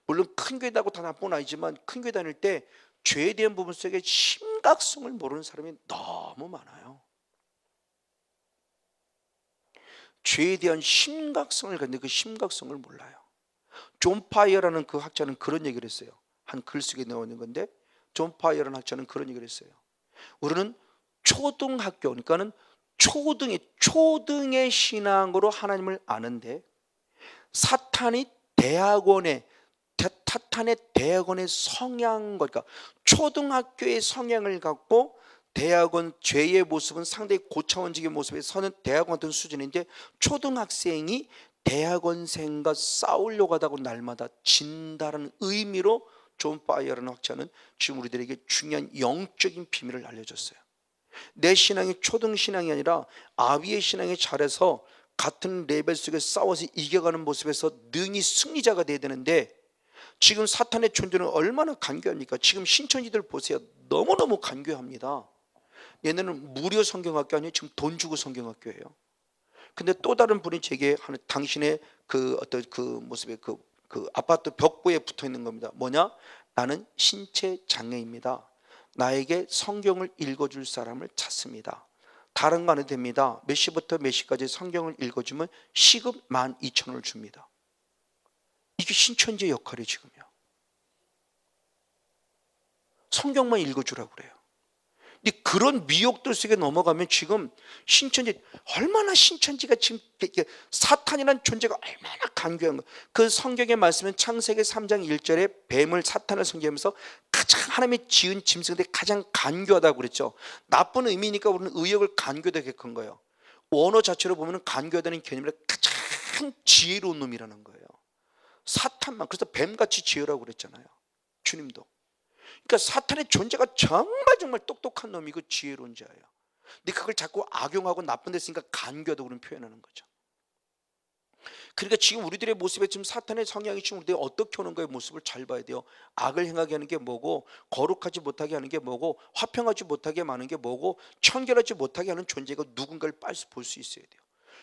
물론 큰 교회 다니고 다 나쁜 건 아니지만 큰 교회 다닐 때 죄에 대한 부분 속에 심각성을 모르는 사람이 너무 많아요. 죄에 대한 심각성을 갖는데 그 심각성을 몰라요. 존 파이어라는 그 학자는 그런 얘기를 했어요. 한 글쓰기에 나오는 건데, 존 파이어라는 학자는 그런 얘기를 했어요. 우리는 초등학교, 그러니까는 초등의 신앙으로 하나님을 아는데 사탄의 대학원의 성향, 그러니까 초등학교의 성향을 갖고 대학원 죄의 모습은 상당히 고차원적인 모습에 서는 대학원 같은 수준인데, 초등학생이 대학원생과 싸우려고 하다고 날마다 진다는 의미로 존 파이어라는 학자는 지금 우리들에게 중요한 영적인 비밀을 알려줬어요. 내 신앙이 초등신앙이 아니라 아비의 신앙에 잘해서 같은 레벨 속에 싸워서 이겨가는 모습에서 능히 승리자가 돼야 되는데, 지금 사탄의 존재는 얼마나 간교합니까? 지금 신천지들 보세요. 너무너무 간교합니다. 얘네는 무료 성경학교 아니에요. 지금 돈 주고 성경학교예요. 근데 또 다른 분이 제게 하는 당신의 그 어떤 그 모습의 그 아파트 벽보에 붙어 있는 겁니다. 뭐냐? 나는 신체 장애입니다. 나에게 성경을 읽어줄 사람을 찾습니다. 다른 거 안 해도 됩니다. 몇 시부터 몇 시까지 성경을 읽어주면 시급 12,000원을 줍니다. 이게 신천지의 역할이 지금이요. 성경만 읽어주라고 그래요. 근데 그런 미혹들 속에 넘어가면 지금 신천지, 얼마나 신천지가 지금 사탄이라는 존재가 얼마나 간교한 거예요. 그 성경의 말씀은 창세기 3장 1절에 뱀을 사탄을 선포하면서 가장 하나님이 지은 짐승인데 가장 간교하다고 그랬죠. 나쁜 의미니까 우리는 의역을 간교되게 한 거예요. 원어 자체로 보면 간교하다는 개념이 가장 지혜로운 놈이라는 거예요. 사탄만. 그래서 뱀같이 지혜라고 그랬잖아요. 주님도. 그러니까 사탄의 존재가 정말 똑똑한 놈이고 지혜로운 자예요. 근데 그걸 자꾸 악용하고 나쁜 데 쓰니까 간교하다고 그런 표현하는 거죠. 그러니까 지금 우리들의 모습에 지금 사탄의 성향이 지금 우리들이 어떻게 오는 거의 모습을 잘 봐야 돼요. 악을 행하게 하는 게 뭐고, 거룩하지 못하게 하는 게 뭐고, 화평하지 못하게 하는 게 뭐고, 청결하지 못하게 하는 존재가 누군가를 빨리 볼 수 있어야 돼요.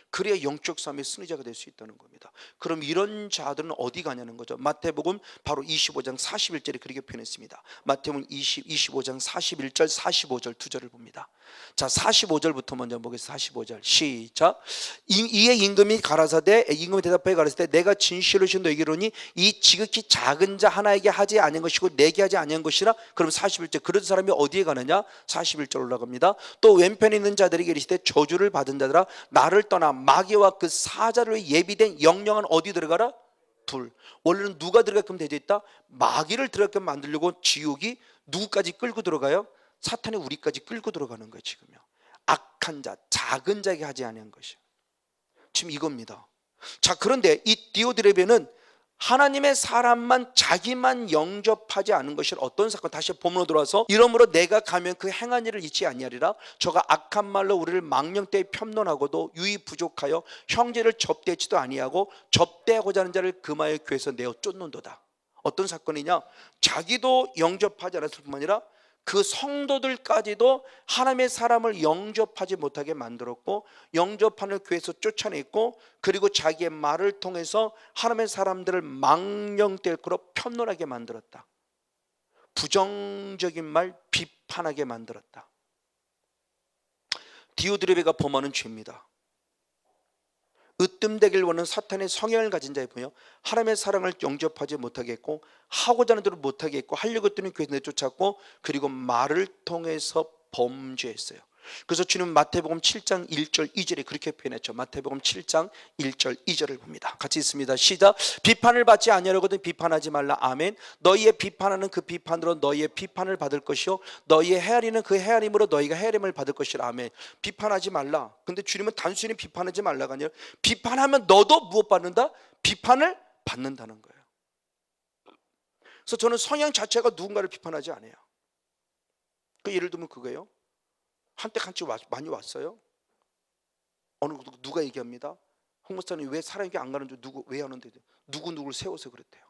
그래야 영적 싸움의 승리자가 될 수 있다는 겁니다. 그럼 이런 자들은 어디 가냐는 거죠. 마태복음 바로 25장 41절에 그렇게 표현했습니다. 마태복음 25장 41절 45절 두 절을 봅니다. 자, 45절부터 먼저 보겠습니다. 45절 시작. 이에 임금이 가라사대, 임금이 대답하여 가라사대, 내가 진실로 너에게 이르노니 이 지극히 작은 자 하나에게 하지 아니한 것이고 내게 하지 아니한 것이라. 그럼 41절, 그런 사람이 어디에 가느냐. 41절 올라갑니다. 또 왼편에 있는 자들에게 이르시되 저주를 받은 자들아 나를 떠나 마귀와 그 사자를 예비된 영영은 어디 들어가라? 둘. 원래는 누가 들어가게끔 되어 있다? 마귀를 들어가게끔 만들려고 지옥이 누구까지 끌고 들어가요? 사탄이 우리까지 끌고 들어가는 거예요. 지금요. 악한 자, 작은 자에게 하지 아니한 것이요. 지금 이겁니다. 자, 그런데 이 디오드레베는 하나님의 사람만 자기만 영접하지 않은 것이 어떤 사건. 다시 본문으로 돌아와서 이러므로 내가 가면 그 행한 일을 잊지 아니하리라. 저가 악한 말로 우리를 망령되이 편론하고도 유의 부족하여 형제를 접대치도 아니하고 접대하고자 하는 자를 금하여 교회에서 내어 쫓는도다. 어떤 사건이냐? 자기도 영접하지 않았을 뿐만 아니라 그 성도들까지도 하나님의 사람을 영접하지 못하게 만들었고, 영접하는 교회에서 쫓아냈고, 그리고 자기의 말을 통해서 하나님의 사람들을 망령되도록 편론하게 만들었다. 부정적인 말, 비판하게 만들었다. 디오드레베가 범하는 죄입니다. 으뜸되길 원하는 사탄의 성향을 가진 자에 보여 하나님의 사랑을 영접하지 못하게 했고, 하고자 하는 대로 못하게 했고, 하려고 했더니 교회에서 내쫓았고, 그리고 말을 통해서 범죄했어요. 그래서 주님 마태복음 7장 1절 2절에 그렇게 표현했죠. 마태복음 7장 1절 2절을 봅니다. 같이 있습니다. 시작. 비판을 받지 아니하려거든 비판하지 말라. 아멘. 너희의 비판하는 그 비판으로 너희의 비판을 받을 것이요 너희의 헤아리는 그 헤아림으로 너희가 헤아림을 받을 것이라. 아멘. 비판하지 말라. 근데 주님은 단순히 비판하지 말라가 아니라 비판하면 너도 무엇 받는다? 비판을 받는다는 거예요. 그래서 저는 성향 자체가 누군가를 비판하지 않아요. 그 예를 들면 그거예요. 한때 같이 많이 왔어요. 어느 누가 얘기합니다. 홍 목사님 왜 사람에게 안 가는 줄 누구 왜 하는데 누구를 세워서 그랬대요.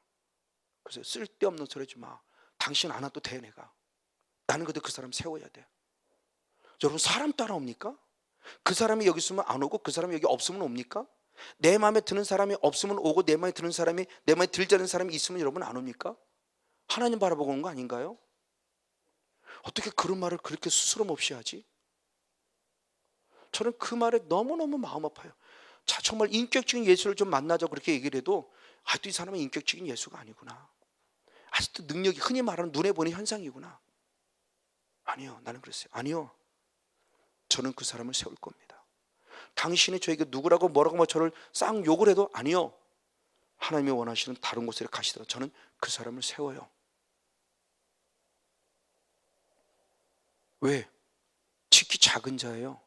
그래서 쓸데없는 소리 하지 마. 당신 안 와도 돼. 내가 나는 그래도 그 사람 세워야 돼. 여러분 사람 따라옵니까? 그 사람이 여기 있으면 안 오고 그 사람이 여기 없으면 옵니까? 내 마음에 드는 사람이 없으면 오고 내 마음에 드는 사람이 내 마음에 들지 않는 사람이 있으면 여러분 안 옵니까? 하나님 바라보고 온 거 아닌가요? 어떻게 그런 말을 그렇게 스스럼 없이 하지? 저는 그 말에 너무너무 마음 아파요. 자, 정말 인격적인 예수를 좀 만나자고 그렇게 얘기를 해도 아직도 이 사람은 인격적인 예수가 아니구나. 아직도 능력이 흔히 말하는 눈에 보이는 현상이구나. 아니요, 나는 그랬어요. 아니요, 저는 그 사람을 세울 겁니다. 당신이 저에게 누구라고 뭐라고 저를 쌍 욕을 해도 아니요, 하나님이 원하시는 다른 곳에 가시더라도 저는 그 사람을 세워요. 왜? 지극히 작은 자예요.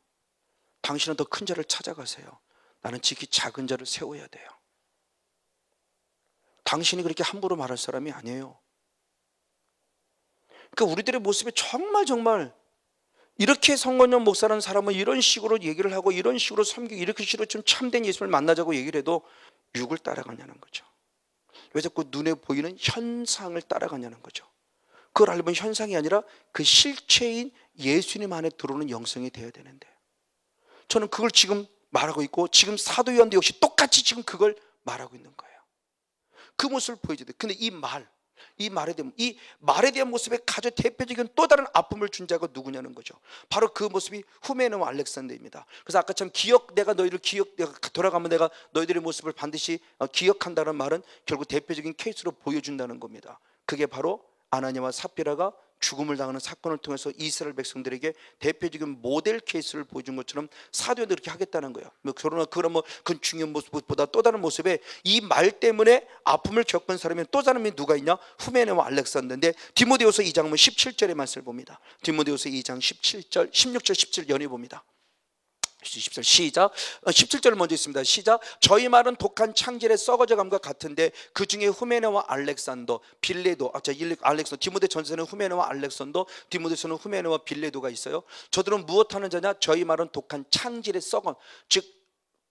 당신은 더 큰 자를 찾아가세요. 나는 지극히 작은 자를 세워야 돼요. 당신이 그렇게 함부로 말할 사람이 아니에요. 그러니까 우리들의 모습이 정말 이렇게 성건영 목사라는 사람은 이런 식으로 얘기를 하고 이런 식으로 섬기고 이렇게 식으로 좀 참된 예수를 만나자고 얘기를 해도 육을 따라가냐는 거죠. 왜 자꾸 눈에 보이는 현상을 따라가냐는 거죠. 그걸 알면 현상이 아니라 그 실체인 예수님 안에 들어오는 영성이 되어야 되는데, 저는 그걸 지금 말하고 있고, 지금 사도 요한도 역시 똑같이 지금 그걸 말하고 있는 거예요. 그 모습을 보여줘야 돼요. 근데 이 말에 대한 모습의 가장 대표적인 또 다른 아픔을 준 자가 누구냐는 거죠. 바로 그 모습이 후메네와 알렉산더입니다. 그래서 아까처럼 내가 돌아가면 내가 너희들의 모습을 반드시 기억한다는 말은 결국 대표적인 케이스로 보여준다는 겁니다. 그게 바로 아나니아와 삽비라가 죽음을 당하는 사건을 통해서 이스라엘 백성들에게 대표적인 모델 케이스를 보여준 것처럼 사도들이 그렇게 하겠다는 거예요. 그러나 그건 중요한 모습보다 또 다른 모습에 이 말 때문에 아픔을 겪은 사람이 또 사람이 누가 있냐? 후메네와 알렉산더인데, 디모데후서 2장 17절의 말씀을 봅니다. 디모데후서 2장 17절, 16절, 17절 연이 봅니다. 시작. 17절 먼저 있습니다. 시작. 저희 말은 독한 창질의 썩어져 감과 같은데 그 중에 후메네와 알렉산더, 빌레도, 알렉산더, 디모데 전서는 후메네와 알렉산더, 디모데서는 후메네와 빌레도가 있어요. 저들은 무엇하는 자냐? 저희 말은 독한 창질의 썩은, 즉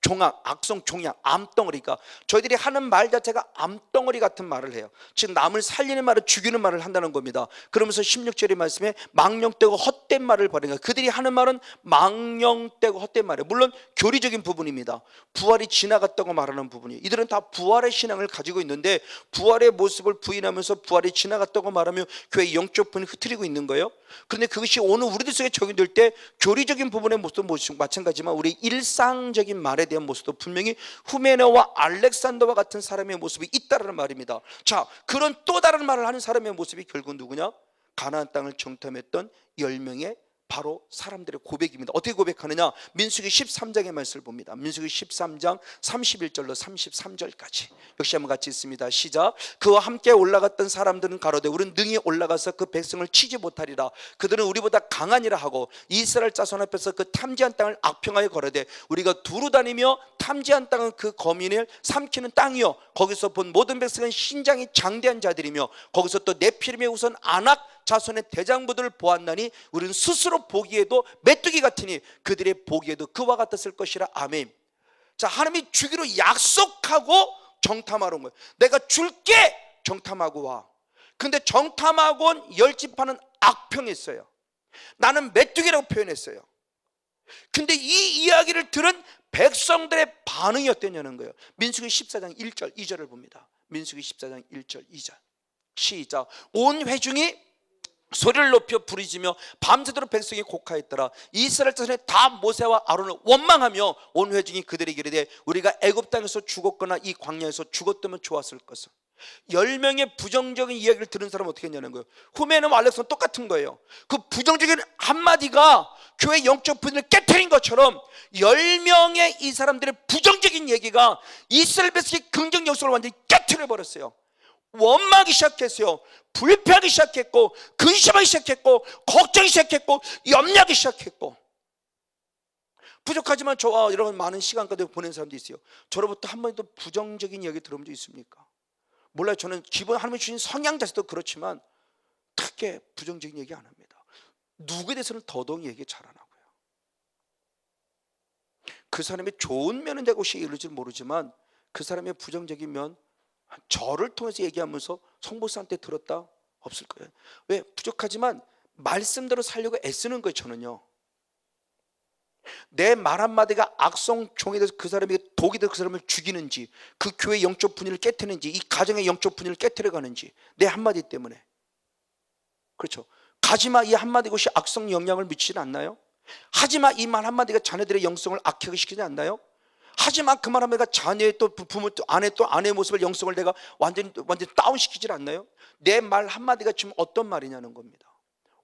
종악, 악성 종약, 암덩어리가, 저희들이 하는 말 자체가 암덩어리 같은 말을 해요. 즉 남을 살리는 말을 죽이는 말을 한다는 겁니다. 그러면서 16절의 말씀에 망령되고 헛된 말을 버리는 거예요. 그들이 하는 말은 망령되고 헛된 말이에요. 물론 교리적인 부분입니다. 부활이 지나갔다고 말하는 부분이에요. 이들은 다 부활의 신앙을 가지고 있는데 부활의 모습을 부인하면서 부활이 지나갔다고 말하며 교회의 영적 분이 흐트리고 있는 거예요. 그런데 그것이 오늘 우리들 속에 적용될 때 교리적인 부분의 모습도 마찬가지지만 우리 일상적인 말에 대한 모습도 분명히 후메네와 알렉산더와 같은 사람의 모습이 있다는 말입니다. 자, 그런 또 다른 말을 하는 사람의 모습이 결국 누구냐? 가나안 땅을 정탐했던 10명의 바로 사람들의 고백입니다. 어떻게 고백하느냐? 민수기 13장의 말씀을 봅니다. 민수기 13장 31절로 33절까지 역시 한번 같이 있습니다. 시작. 그와 함께 올라갔던 사람들은 가로되 우리는 능히 올라가서 그 백성을 치지 못하리라. 그들은 우리보다 강하니라 하고 이스라엘 자손 앞에서 그 탐지한 땅을 악평하여 거르되 우리가 두루 다니며 탐지한 땅은 그 거민을 삼키는 땅이요 거기서 본 모든 백성은 신장이 장대한 자들이며 거기서 또 네피림의 우선 아낙 자손의 대장부들을 보았나니 우리는 스스로 보기에도 메뚜기 같으니 그들의 보기에도 그와 같았을 것이라. 아멘. 자, 하나님이 주기로 약속하고 정탐하러 온 거예요. 내가 줄게 정탐하고 와. 근데 정탐하고 온 열집하는 악평했어요. 나는 메뚜기라고 표현했어요. 근데 이 이야기를 들은 백성들의 반응이 어땠냐는 거예요. 민수기 14장 1절 2절을 봅니다. 민수기 14장 1절 2절 시작. 온 회중이 소리를 높여 부르짖으며 밤새도록 백성이 곡하였더라. 이스라엘 자손이 다 모세와 아론을 원망하며 온 회중이 그들에게 이르되 우리가 애굽 땅에서 죽었거나 이 광야에서 죽었다면 좋았을 것을. 10명의 부정적인 이야기를 들은 사람은 어떻게 했냐는 거예요. 후메네와 알렉산더 똑같은 거예요. 그 부정적인 한마디가 교회 영적 분위기를 깨트린 것처럼 10명의 이 사람들의 부정적인 얘기가 이스라엘 백성의 긍정 역사를 완전히 깨트려 버렸어요. 원망하기 시작했어요. 불평하기 시작했고 근심하기 시작했고 걱정하기 시작했고 염려하기 시작했고. 부족하지만 저와 여러분 많은 시간 가운데 보낸 사람도 있어요. 저로부터 한 번도 부정적인 이야기 들어본 적 있습니까? 몰라요. 저는 기본 하나님이 주신 성향 자체도 그렇지만 크게 부정적인 얘기 안 합니다. 누구에 대해서는 더더욱 얘기 잘 안 하고요. 그 사람의 좋은 면은 내가 혹시 이루지 모르지만 그 사람의 부정적인 면 저를 통해서 얘기하면서 성보사한테 들었다? 없을 거예요. 왜? 부족하지만 말씀대로 살려고 애쓰는 거예요. 저는요. 내 말 한마디가 악성 종이 돼서 그 사람에게 독이 돼서 그 사람을 죽이는지, 그 교회의 영적 분위기를 깨트리는지, 이 가정의 영적 분위기를 깨트려 가는지 내 한마디 때문에. 그렇죠. 가지마 이 한마디 것이 악성 영향을 미치지 않나요? 하지마 이 말 한마디가 자녀들의 영성을 악하게 시키지 않나요? 하지만 그 말 한마디가 자녀의 또 부모 또 아내의 모습을 영성을 내가 완전히 다운시키질 않나요? 내 말 한마디가 지금 어떤 말이냐는 겁니다.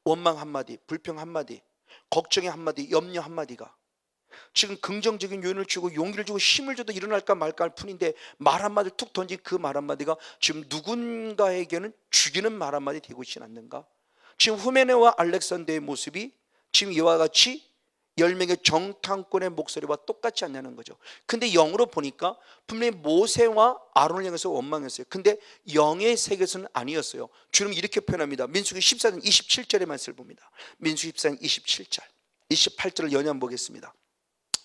원망 한마디, 불평 한마디, 걱정의 한마디, 염려 한마디가 지금 긍정적인 요인을 주고 용기를 주고 힘을 줘도 일어날까 말까 할 뿐인데 말 한마디를 툭 던진 그 말 한마디가 지금 누군가에게는 죽이는 말 한마디 되고 있지 않는가? 지금 후메네와 알렉산더의 모습이 지금 이와 같이 10명의 정탐꾼의 목소리와 똑같지 않냐는 거죠. 근데 영으로 보니까 분명히 모세와 아론을 향해서 원망했어요. 근데 영의 세계에서는 아니었어요. 주님 이렇게 표현합니다. 민수기 14장 27절의 말씀을 봅니다. 민수기 14장 27절 28절을 연연 보겠습니다.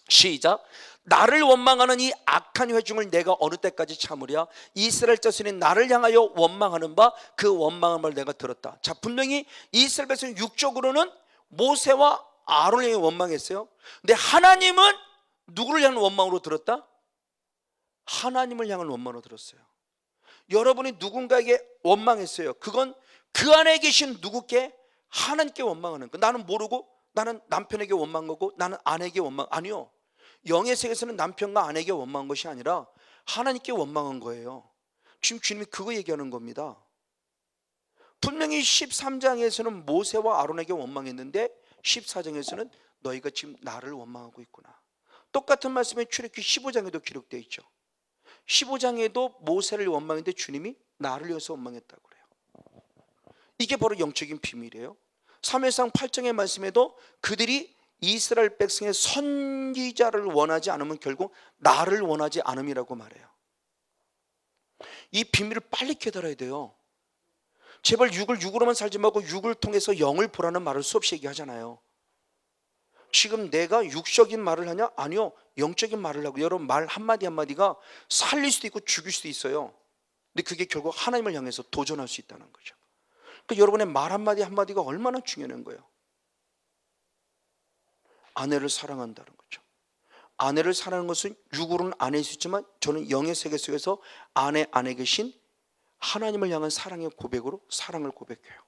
시작. 나를 원망하는 이 악한 회중을 내가 어느 때까지 참으랴? 이스라엘 자손이 나를 향하여 원망하는 바 그 원망한 말 내가 들었다. 자, 분명히 이스라엘 백성은 육적으로는 모세와 아론을 향해 원망했어요. 근데 하나님은 누구를 향한 원망으로 들었다? 하나님을 향한 원망으로 들었어요. 여러분이 누군가에게 원망했어요. 그건 그 안에 계신 누구께? 하나님께 원망하는 거. 나는 모르고 나는 남편에게 원망하고 나는 아내에게 원망. 아니요, 영의 세계에서는 남편과 아내에게 원망한 것이 아니라 하나님께 원망한 거예요. 지금 주님이 그거 얘기하는 겁니다. 분명히 13장에서는 모세와 아론에게 원망했는데 14장에서는 너희가 지금 나를 원망하고 있구나. 똑같은 말씀이 출애굽기 15장에도 기록되어 있죠. 15장에도 모세를 원망했는데 주님이 나를 위해서 원망했다고 그래요. 이게 바로 영적인 비밀이에요. 사무엘상 8장의 말씀에도 그들이 이스라엘 백성의 선지자를 원하지 않으면 결국 나를 원하지 않음이라고 말해요. 이 비밀을 빨리 깨달아야 돼요. 제발 육을 육으로만 살지 말고 육을 통해서 영을 보라는 말을 수없이 얘기하잖아요. 지금 내가 육적인 말을 하냐? 아니요, 영적인 말을 하고. 여러분, 말 한마디 한마디가 살릴 수도 있고 죽일 수도 있어요. 근데 그게 결국 하나님을 향해서 도전할 수 있다는 거죠. 그러니까 여러분의 말 한마디 한마디가 얼마나 중요한 거예요. 아내를 사랑한다는 거죠. 아내를 사랑하는 것은 육으로는 아내일 수 있지만 저는 영의 세계 속에서 아내 안에 계신 하나님을 향한 사랑의 고백으로 사랑을 고백해요.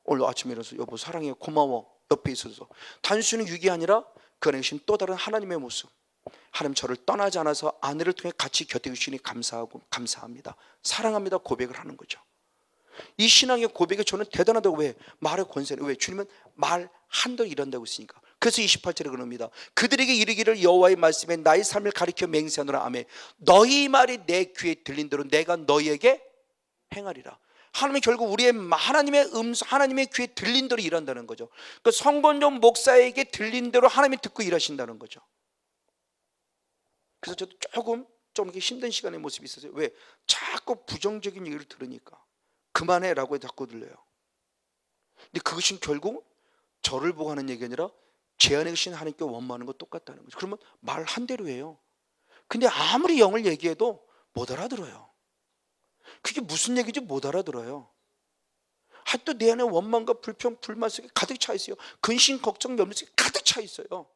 오늘 아침에 일어나서 여보 사랑해, 고마워, 옆에 있어서. 단순히 육이 아니라 그 안에 계신 또 다른 하나님의 모습. 하나님 저를 떠나지 않아서 아내를 통해 같이 곁에 계시니 감사하고 감사합니다, 사랑합니다 고백을 하는 거죠. 이 신앙의 고백이 저는 대단하다고. 왜? 말의 권세는. 왜? 주님은 말 한대로 일한다고 했으니까. 그래서 28절에 그럽니다. 그들에게 이르기를 여호와의 말씀에 나의 삶을 가리켜 맹세하노라. 아멘. 너희 말이 내 귀에 들린 대로 내가 너희에게 행하리라. 하나님이 결국 우리의 하나님의 하나님의 귀에 들린 대로 일한다는 거죠. 그 성건종 목사에게 들린 대로 하나님이 듣고 일하신다는 거죠. 그래서 저도 좀 이렇게 힘든 시간의 모습이 있었어요. 왜? 자꾸 부정적인 얘기를 들으니까 그만해라고 자꾸 들려요. 근데 그것은 결국 저를 보고 하는 얘기 아니라 제 안에 계신 하나님께 원망하는 거 똑같다는 거죠. 그러면 말 한 대로 해요. 근데 아무리 영을 얘기해도 못 알아들어요. 그게 무슨 얘기인지 못 알아들어요. 하여튼 내 안에 원망과 불평, 불만 속에 가득 차 있어요. 근심, 걱정, 염려 속에 가득 차 있어요.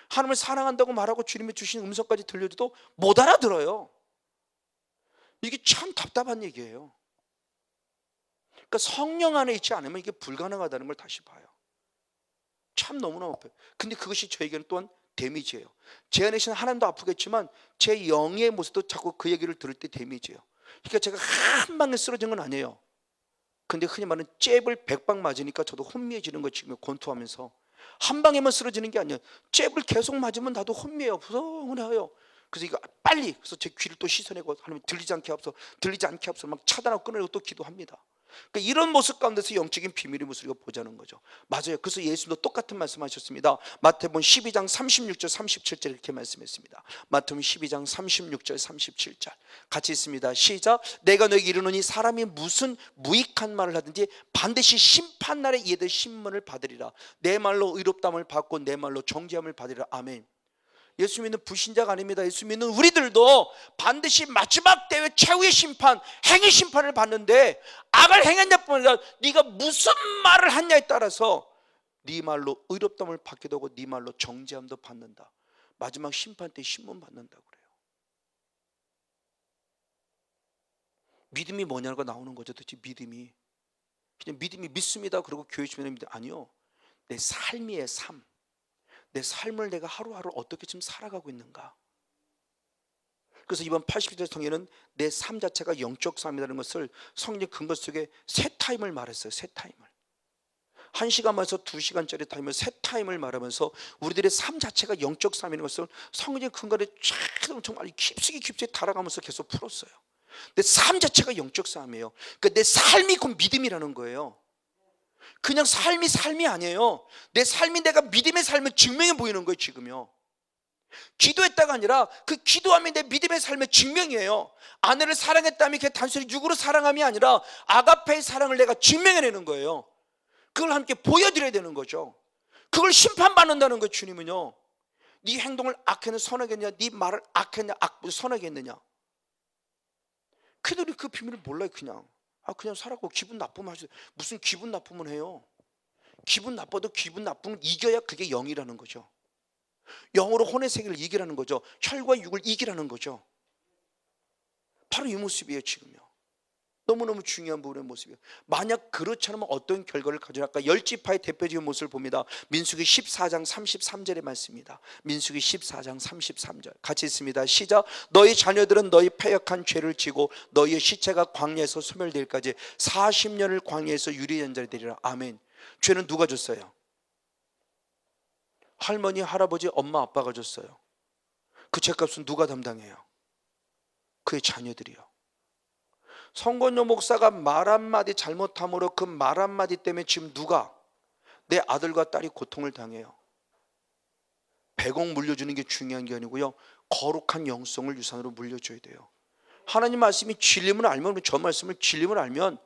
하나님을 사랑한다고 말하고 주님이 주신 음성까지 들려줘도 못 알아들어요. 이게 참 답답한 얘기예요. 그러니까 성령 안에 있지 않으면 이게 불가능하다는 걸 다시 봐요. 참 너무나 아파요. 근데 그것이 저에게는 또한 데미지예요. 제 안에 계신 하나님도 아프겠지만 제 영의 모습도 자꾸 그 얘기를 들을 때 데미지예요. 그러니까 제가 한 방에 쓰러진 건 아니에요. 근데 흔히 말하는 잽을 100방 맞으니까 저도 혼미해지는 거 지금 권투하면서. 한 방에만 쓰러지는 게 아니에요. 잽을 계속 맞으면 나도 혼미해요. 불안해요. 그래서 이거 빨리, 그래서 제 귀를 또 씻어내고 하나님 들리지 않게 하옵소서, 들리지 않게 하옵소서 막 차단하고 끊으려고 또 기도합니다. 그러니까 이런 모습 가운데서 영적인 비밀의 모습을 보자는 거죠. 맞아요. 그래서 예수님도 똑같은 말씀하셨습니다. 마태복음 12장 36절 37절 이렇게 말씀했습니다. 마태복음 12장 36절 37절 같이 있습니다. 시작. 내가 너에게 이르노니 사람이 무슨 무익한 말을 하든지 반드시 심판날에 이에 대해 신문을 받으리라. 내 말로 의롭다함을 받고 내 말로 정죄함을 받으리라. 아멘. 예수 믿는 불신자가 아닙니다. 예수 믿는 우리들도 반드시 마지막 때의 최후의 심판, 행위 심판을 받는데 악을 행했냐뿐 아니라 네가 무슨 말을 했냐에 따라서 네 말로 의롭다함을 받기도 하고 네 말로 정죄함도 받는다. 마지막 심판 때 신문 받는다고 그래요. 믿음이 뭐냐고 나오는 거죠. 도대체 믿음이 그냥 믿음이 믿습니다 그러고 교회 주변에 믿음 아니요. 내 삶이에요. 삶. 내 삶을 내가 하루하루 어떻게 지금 살아가고 있는가. 그래서 이번 80절 통에는 내 삶 자체가 영적 삶이라는 것을 성령 근거 속에 세 타임을 말했어요. 세 타임을 1시간 말에서 2시간짜리 타임을 세 타임을 말하면서 우리들의 삶 자체가 영적 삶이라는 것을 성령 근거를 정말 깊숙이 달아가면서 계속 풀었어요. 내 삶 자체가 영적 삶이에요. 그러니까 내 삶이 곧 믿음이라는 거예요. 그냥 삶이 아니에요. 내 삶이 내가 믿음의 삶을 증명해 보이는 거예요. 지금요. 기도했다가 아니라 그 기도함이 내 믿음의 삶의 증명이에요. 아내를 사랑했다면 그게 단순히 육으로 사랑함이 아니라 아가페의 사랑을 내가 증명해내는 거예요. 그걸 함께 보여드려야 되는 거죠. 그걸 심판받는다는 거예요. 주님은요. 네 행동을 악했냐 선하겠냐, 네 말을 악했냐 선하겠느냐. 그들이 그 비밀을 몰라요. 그냥 살았고 기분 나쁘면 하죠. 무슨 기분 나쁘면 해요. 기분 나빠도 기분 나쁨을 이겨야 그게 영이라는 거죠. 영으로 혼의 세계를 이기라는 거죠. 혈과 육을 이기라는 거죠. 바로 이 모습이에요. 지금요. 너무너무 중요한 부분의 모습이에요. 만약 그렇지 않으면 어떤 결과를 가져갈까? 열지파의 대표적인 모습을 봅니다. 민수기 14장 33절의 말씀입니다. 민수기 14장 33절 같이 있습니다. 시작. 너희 자녀들은 너희 패역한 죄를 지고 너희의 시체가 광야에서 소멸될까지 40년을 광야에서 유리연자리 되리라. 아멘. 죄는 누가 줬어요? 할머니, 할아버지, 엄마, 아빠가 줬어요. 그 죄값은 누가 담당해요? 그의 자녀들이요. 성건요 목사가 말 한마디 잘못함으로 그 말 한마디 때문에 지금 누가 내 아들과 딸이 고통을 당해요. 100억 물려주는 게 중요한 게 아니고요, 거룩한 영성을 유산으로 물려줘야 돼요. 하나님 말씀이 진리임을 알면, 저 말씀을 진리임을 알면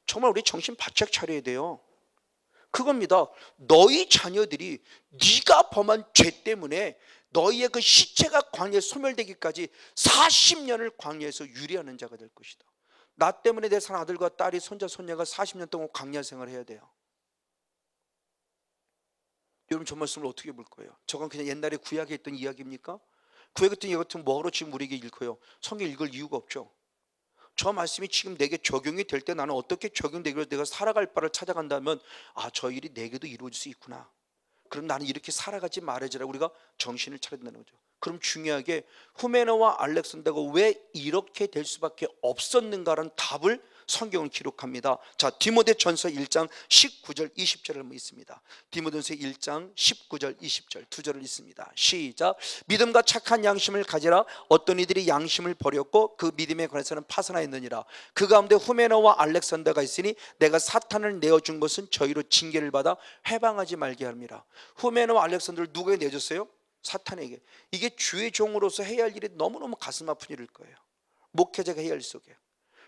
정말 우리 정신 바짝 차려야 돼요. 그겁니다. 너희 자녀들이 네가 범한 죄 때문에 너희의 그 시체가 광야에 소멸되기까지 40년을 광야에서 유리하는 자가 될 것이다. 나 때문에 내 산 아들과 딸이, 손자, 손녀가 40년 동안 광야 생활을 해야 돼요. 여러분, 저 말씀을 어떻게 볼 거예요? 저건 그냥 옛날에 구약에 있던 이야기입니까? 구약에 있던 이야기 같은 뭐하러 지금 우리에게 읽어요? 성경 읽을 이유가 없죠. 저 말씀이 지금 내게 적용이 될 때 나는 어떻게 적용되기로 내가 살아갈 바를 찾아간다면, 아, 저 일이 내게도 이루어질 수 있구나. 그럼 나는 이렇게 살아가지 말아야지라고 우리가 정신을 차려야 된다는 거죠. 그럼 중요하게 후메노와 알렉산더가 왜 이렇게 될 수밖에 없었는가라는 답을 성경은 기록합니다. 자, 디모데전서 1장 19절 20절을 있습니다. 디모데전서 1장 19절 20절 두 절을 있습니다. 시작. 믿음과 착한 양심을 가지라. 어떤 이들이 양심을 버렸고 그 믿음에 관해서는 파산하였느니라. 그 가운데 후메노와 알렉산더가 있으니 내가 사탄을 내어준 것은 저희로 징계를 받아 해방하지 말게 합니다. 후메노와 알렉산더를 누구에게 내줬어요? 사탄에게. 이게 주의 종으로서 해야 할 일이 너무너무 가슴 아픈 일일 거예요. 목회자가 해야 할 일 속에.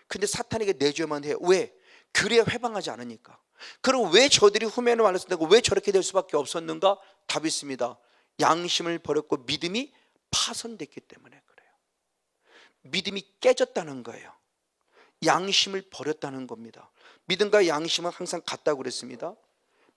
근데 사탄에게 내줘야만 해요. 왜? 그래야 해방하지 않으니까. 그럼 왜 저들이 후메노와 알렉산더가 왜 저렇게 될 수밖에 없었는가? 답이 있습니다. 양심을 버렸고 믿음이 파손됐기 때문에 그래요. 믿음이 깨졌다는 거예요. 양심을 버렸다는 겁니다. 믿음과 양심은 항상 같다고 그랬습니다.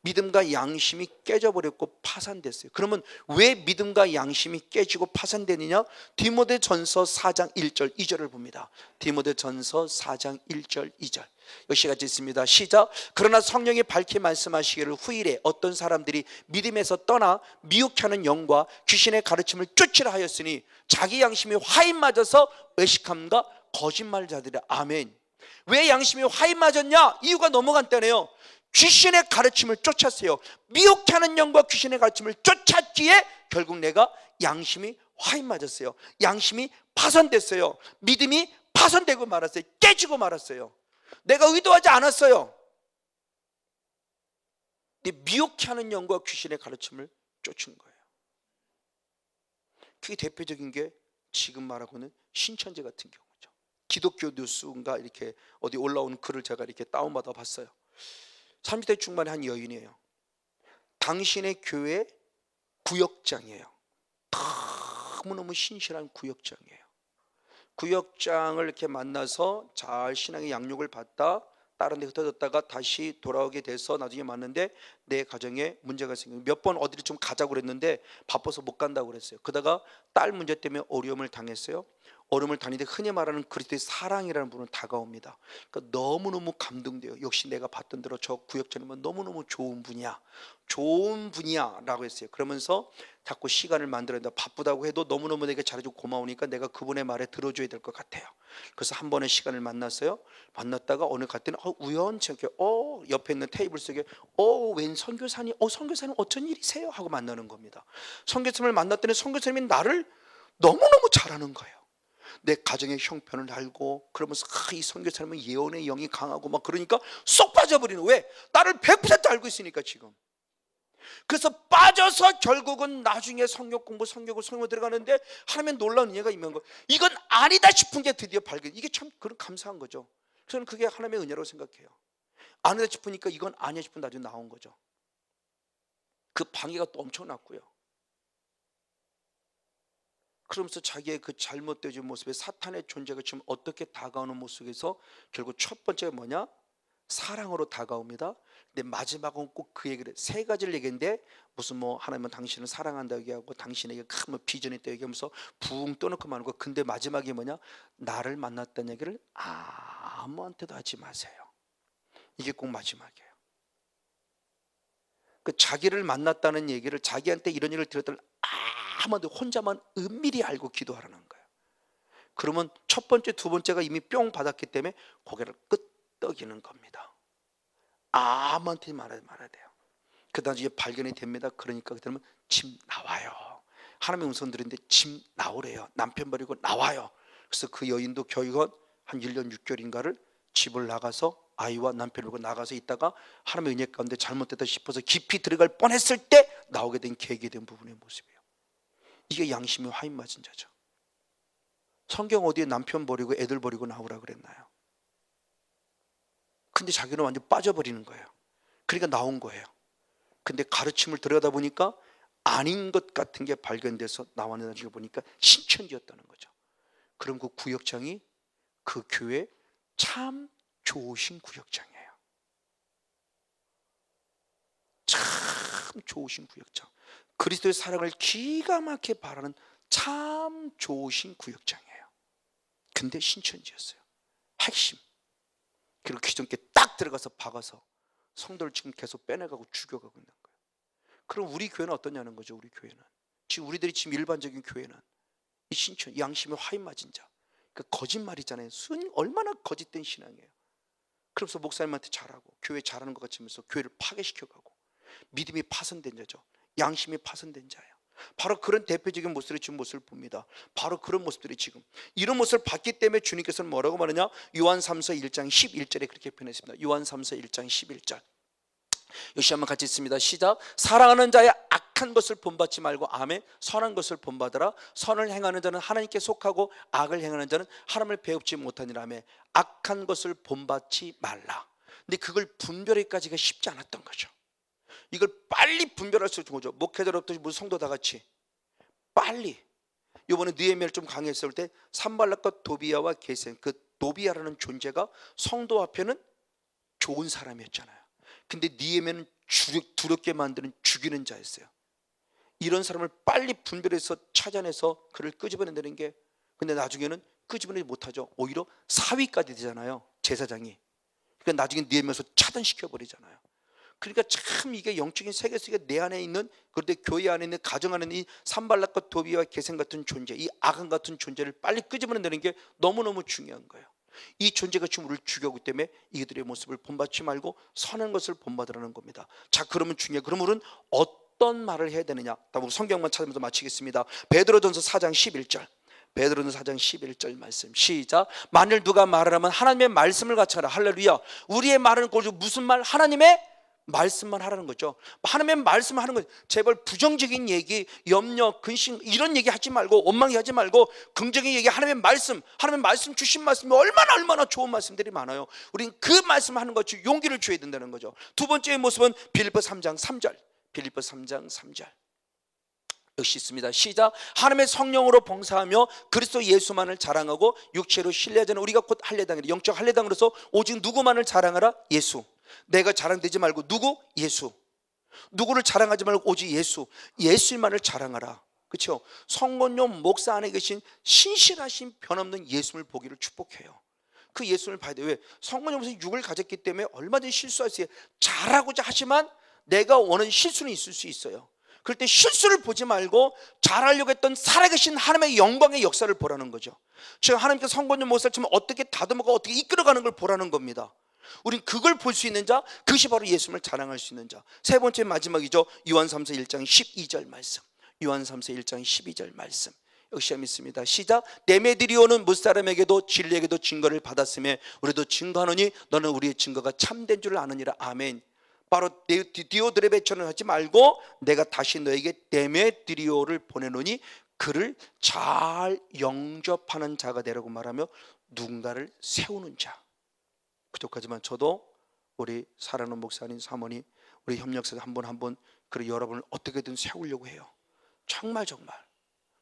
믿음과 양심이 깨져버렸고 파산됐어요. 그러면 왜 믿음과 양심이 깨지고 파산되느냐? 디모데전서 4장 1절 2절을 봅니다. 디모데전서 4장 1절 2절 역시 같이 있습니다. 시작. 그러나 성령이 밝히 말씀하시기를 후일에 어떤 사람들이 믿음에서 떠나 미혹하는 영과 귀신의 가르침을 쫓으라 하였으니 자기 양심이 화인 맞아서 외식함과 거짓말자들이라. 아멘. 왜 양심이 화인 맞았냐? 이유가 너무 간단해요. 귀신의 가르침을 쫓았어요. 미혹하는 영과 귀신의 가르침을 쫓았기에 결국 내가 양심이 화인 맞았어요. 양심이 파손됐어요. 믿음이 파손되고 말았어요. 깨지고 말았어요. 내가 의도하지 않았어요. 미혹하는 영과 귀신의 가르침을 쫓은 거예요. 그게 대표적인 게 지금 말하고는 신천지 같은 경우죠. 기독교 뉴스인가 이렇게 어디 올라온 글을 제가 이렇게 다운받아 봤어요. 30대 중반의 한 여인이에요. 당신의 교회 구역장이에요. 너무너무 신실한 구역장이에요. 구역장을 이렇게 만나서 잘 신앙의 양육을 받다 다른 데 흩어졌다가 다시 돌아오게 돼서 나중에 만났는데 내 가정에 문제가 생기고 몇 번 어디를 좀 가자고 그랬는데 바빠서 못 간다고 그랬어요. 그러다가 딸 문제 때문에 어려움을 당했어요. 어려움을 당했는데 흔히 말하는 그리스도의 사랑이라는 분은 다가옵니다. 그러니까 너무너무 감동돼요. 역시 내가 봤던 대로 저 구역장님은 너무너무 좋은 분이야. 좋은 분이야 라고 했어요. 그러면서 자꾸 시간을 만들어낸다. 바쁘다고 해도 너무너무 내게 잘해주고 고마우니까 내가 그분의 말에 들어줘야 될 것 같아요. 그래서 한 번의 시간을 만났어요. 만났다가 어느 갔더니 우연찮게 옆에 있는 테이블 속에 웬 선교사님, 선교사님 어쩐 일이세요? 하고 만나는 겁니다. 선교사님을 만났더니 선교사님이 나를 너무너무 잘하는 거예요. 내 가정의 형편을 알고 그러면서 이 선교사님은 예언의 영이 강하고 막 그러니까 쏙 빠져버리는. 왜? 나를 100% 알고 있으니까 지금. 그래서 빠져서 결국은 나중에 성경 공부 들어가는데 하나님의 놀라운 은혜가 임한 거. 이건 아니다 싶은 게 드디어 발견. 이게 참 그런 감사한 거죠. 저는 그게 하나님의 은혜라고 생각해요. 아니다 싶으니까 이건 아니야 싶은 나중에 나온 거죠. 그 방해가 또 엄청났고요. 그러면서 자기의 그 잘못되어진 모습에 사탄의 존재가 지금 어떻게 다가오는 모습에서 결국 첫 번째가 뭐냐? 사랑으로 다가옵니다. 근데 마지막은 꼭 그 얘기를 세 가지를 얘기했는데 무슨 뭐 하나님은 당신을 사랑한다 얘기하고 당신에게 큰 비전이 있다 얘기하면서 붕 떠놓고 마는 거. 근데 마지막이 뭐냐? 나를 만났다는 얘기를 아무한테도 하지 마세요. 이게 꼭 마지막이에요. 그 자기를 만났다는 얘기를, 자기한테 이런 얘기를 들었더니 아무도 혼자만 은밀히 알고 기도하라는 거예요. 그러면 첫 번째, 두 번째가 이미 뿅 받았기 때문에 고개를 끄덕이는 겁니다. 아무한테 말아야 돼요. 그 다음에 발견이 됩니다. 그러니까 그러면 집 나와요. 하나님의 음성 들었는데 집 나오래요. 남편 버리고 나와요. 그래서 그 여인도 결국 한 1년 6개월인가를 집을 나가서 아이와 남편을 나가서 있다가 하나님의 은혜 가운데 잘못됐다 싶어서 깊이 들어갈 뻔했을 때 나오게 된 계기에 된 부분의 모습이에요. 이게 양심이 화인 맞은 자죠. 성경 어디에 남편 버리고 애들 버리고 나오라 그랬나요? 근데 자기는 완전 빠져버리는 거예요. 그러니까 나온 거예요. 근데 가르침을 들여다보니까 아닌 것 같은 게 발견돼서 나왔는 걸 보니까 신천지였다는 거죠. 그럼 그 구역장이 그 교회 참 좋으신 구역장이에요. 참 좋으신 구역장. 그리스도의 사랑을 기가 막히게 바라는 참 좋으신 구역장이에요. 근데 신천지였어요. 핵심. 그리고 귀정께 딱 들어가서 박아서 성도를 지금 계속 빼내가고 죽여가고 있는 거예요. 그럼 우리 교회는 어떠냐는 거죠. 우리 교회는 지금 우리들이 지금 일반적인 교회는 이 신천 양심의 화인 맞은 자, 그러니까 거짓말이잖아요. 얼마나 거짓된 신앙이에요. 그래서 목사님한테 잘하고 교회 잘하는 것 같으면서 교회를 파괴시켜가고 믿음이 파손된 자죠. 양심이 파손된 자예요. 바로 그런 대표적인 모습을 지금 모습을 봅니다. 바로 그런 모습들이 지금 이런 모습을 봤기 때문에 주님께서는 뭐라고 말하냐? 요한 3서 1장 11절에 그렇게 표현했습니다. 요한 3서 1장 11절 역시 한번 같이 있습니다. 시작. 사랑하는 자의 악한 것을 본받지 말고 아멘. 선한 것을 본받으라. 선을 행하는 자는 하나님께 속하고 악을 행하는 자는 하나님을 배웁지 못하니라. 아멘. 악한 것을 본받지 말라. 근데 그걸 분별하기까지가 쉽지 않았던 거죠. 이걸 빨리 분별할 수 있는 거죠. 목회자로부터 무슨 성도 다 같이 빨리. 이번에 느헤미야를 좀 강의했을 때 산발락과 도비야와 게셈, 그 도비야라는 존재가 성도 앞에는 좋은 사람이었잖아요. 근데 느헤미야는 두렵게 만드는 죽이는 자였어요. 이런 사람을 빨리 분별해서 찾아내서 그를 끄집어낸다는 게, 근데 나중에는 끄집어내지 못하죠. 오히려 사위까지 되잖아요. 제사장이. 그러니까 나중에 느헤미야에서 차단시켜버리잖아요. 그러니까 참 이게 영적인 세계 속에 내 안에 있는, 그런데 교회 안에 있는, 가정 안에 있는 이 산발락과 도비와 게셈 같은 존재, 이 악한 같은 존재를 빨리 끄집어낸다는 게 너무너무 중요한 거예요. 이 존재가 지금 우리를 죽여오기 때문에 이들의 모습을 본받지 말고 선한 것을 본받으라는 겁니다. 자, 그러면 중요해요. 그럼 우리는 어떤 말을 해야 되느냐? 다음 성경만 찾으면서 마치겠습니다. 베드로전서 4장 11절. 베드로전서 4장 11절 말씀 시작. 만일 누가 말을 하면 하나님의 말씀을 같이 하라. 할렐루야. 우리의 말은 곧 무슨 말? 하나님의 말씀만 하라는 거죠. 하나님의 말씀을 하는 거죠. 제발 부정적인 얘기, 염려, 근심 이런 얘기 하지 말고, 원망이 하지 말고 긍정의 얘기, 하나님의 말씀 주신 말씀이 얼마나 좋은 말씀들이 많아요. 우리는 그 말씀을 하는 것이 용기를 줘야 된다는 거죠. 두 번째의 모습은 빌립보 3장 3절. 빌립보 3장 3절 역시 있습니다. 시작. 하나님의 성령으로 봉사하며 그리스도 예수만을 자랑하고 육체로 신뢰하자는 우리가 곧 할례당이라. 영적 할례당으로서 오직 누구만을 자랑하라? 예수. 내가 자랑되지 말고 누구? 예수. 누구를 자랑하지 말고 오직 예수. 예수만을 자랑하라. 그렇죠? 성건용 목사 안에 계신 신실하신 변없는 예수를 보기를 축복해요. 그 예수를 봐야 돼요. 왜? 성건용 목사는 육을 가졌기 때문에 얼마든지 실수할 수 있어요. 잘하고자 하지만 내가 원하는 실수는 있을 수 있어요. 그럴 때 실수를 보지 말고 잘하려고 했던 살아계신 하나님의 영광의 역사를 보라는 거죠. 지금 하나님께서 성건용 목사를 지금 어떻게 다듬어가 어떻게 이끌어가는 걸 보라는 겁니다. 우린 그걸 볼 수 있는 자, 그것이 바로 예수님을 자랑할 수 있는 자. 세 번째 마지막이죠. 요한 3서 1장 12절 말씀. 요한 3서 1장 12절 말씀 역시 믿습니다. 시작. 데메드리오는 무사람에게도 진리에게도 증거를 받았으며 우리도 증거하노니 너는 우리의 증거가 참된 줄 아느니라. 아멘. 바로 디오드레베처럼 하지 말고 내가 다시 너에게 데메드리오를 보내노니 그를 잘 영접하는 자가 되라고 말하며 누군가를 세우는 자. 부족하지만 저도 우리 사랑하는 목사님, 사모님, 우리 협력사 한 분 한 분 그리고 여러분을 어떻게든 세우려고 해요. 정말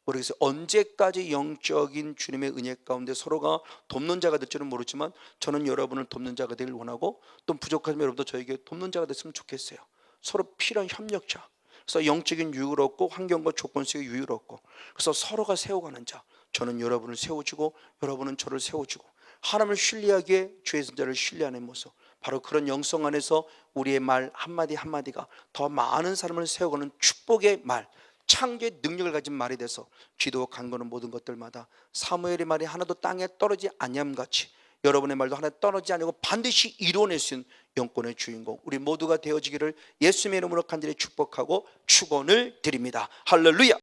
모르겠어요. 언제까지 영적인 주님의 은혜 가운데 서로가 돕는 자가 될지는 모르지만 저는 여러분을 돕는 자가 되길 원하고 또 부족하면 여러분도 저에게 돕는 자가 됐으면 좋겠어요. 서로 필요한 협력자. 그래서 영적인 유익을 얻고 환경과 조건 속의 유익을 얻고 그래서 서로가 세워가는 자. 저는 여러분을 세워주고 여러분은 저를 세워주고 하나님을 신뢰하기에 주의 선자를 신뢰하는 모습. 바로 그런 영성 안에서 우리의 말 한마디 한마디가 더 많은 사람을 세워가는 축복의 말, 창조의 능력을 가진 말이 돼서 기도 간거는 모든 것들마다 사무엘의 말이 하나도 땅에 떨어지지 아니함같이 여러분의 말도 하나 떨어지지 아니고 반드시 이루어낼 수 있는 영권의 주인공 우리 모두가 되어지기를 예수님의 이름으로 간절히 축복하고 축원을 드립니다. 할렐루야.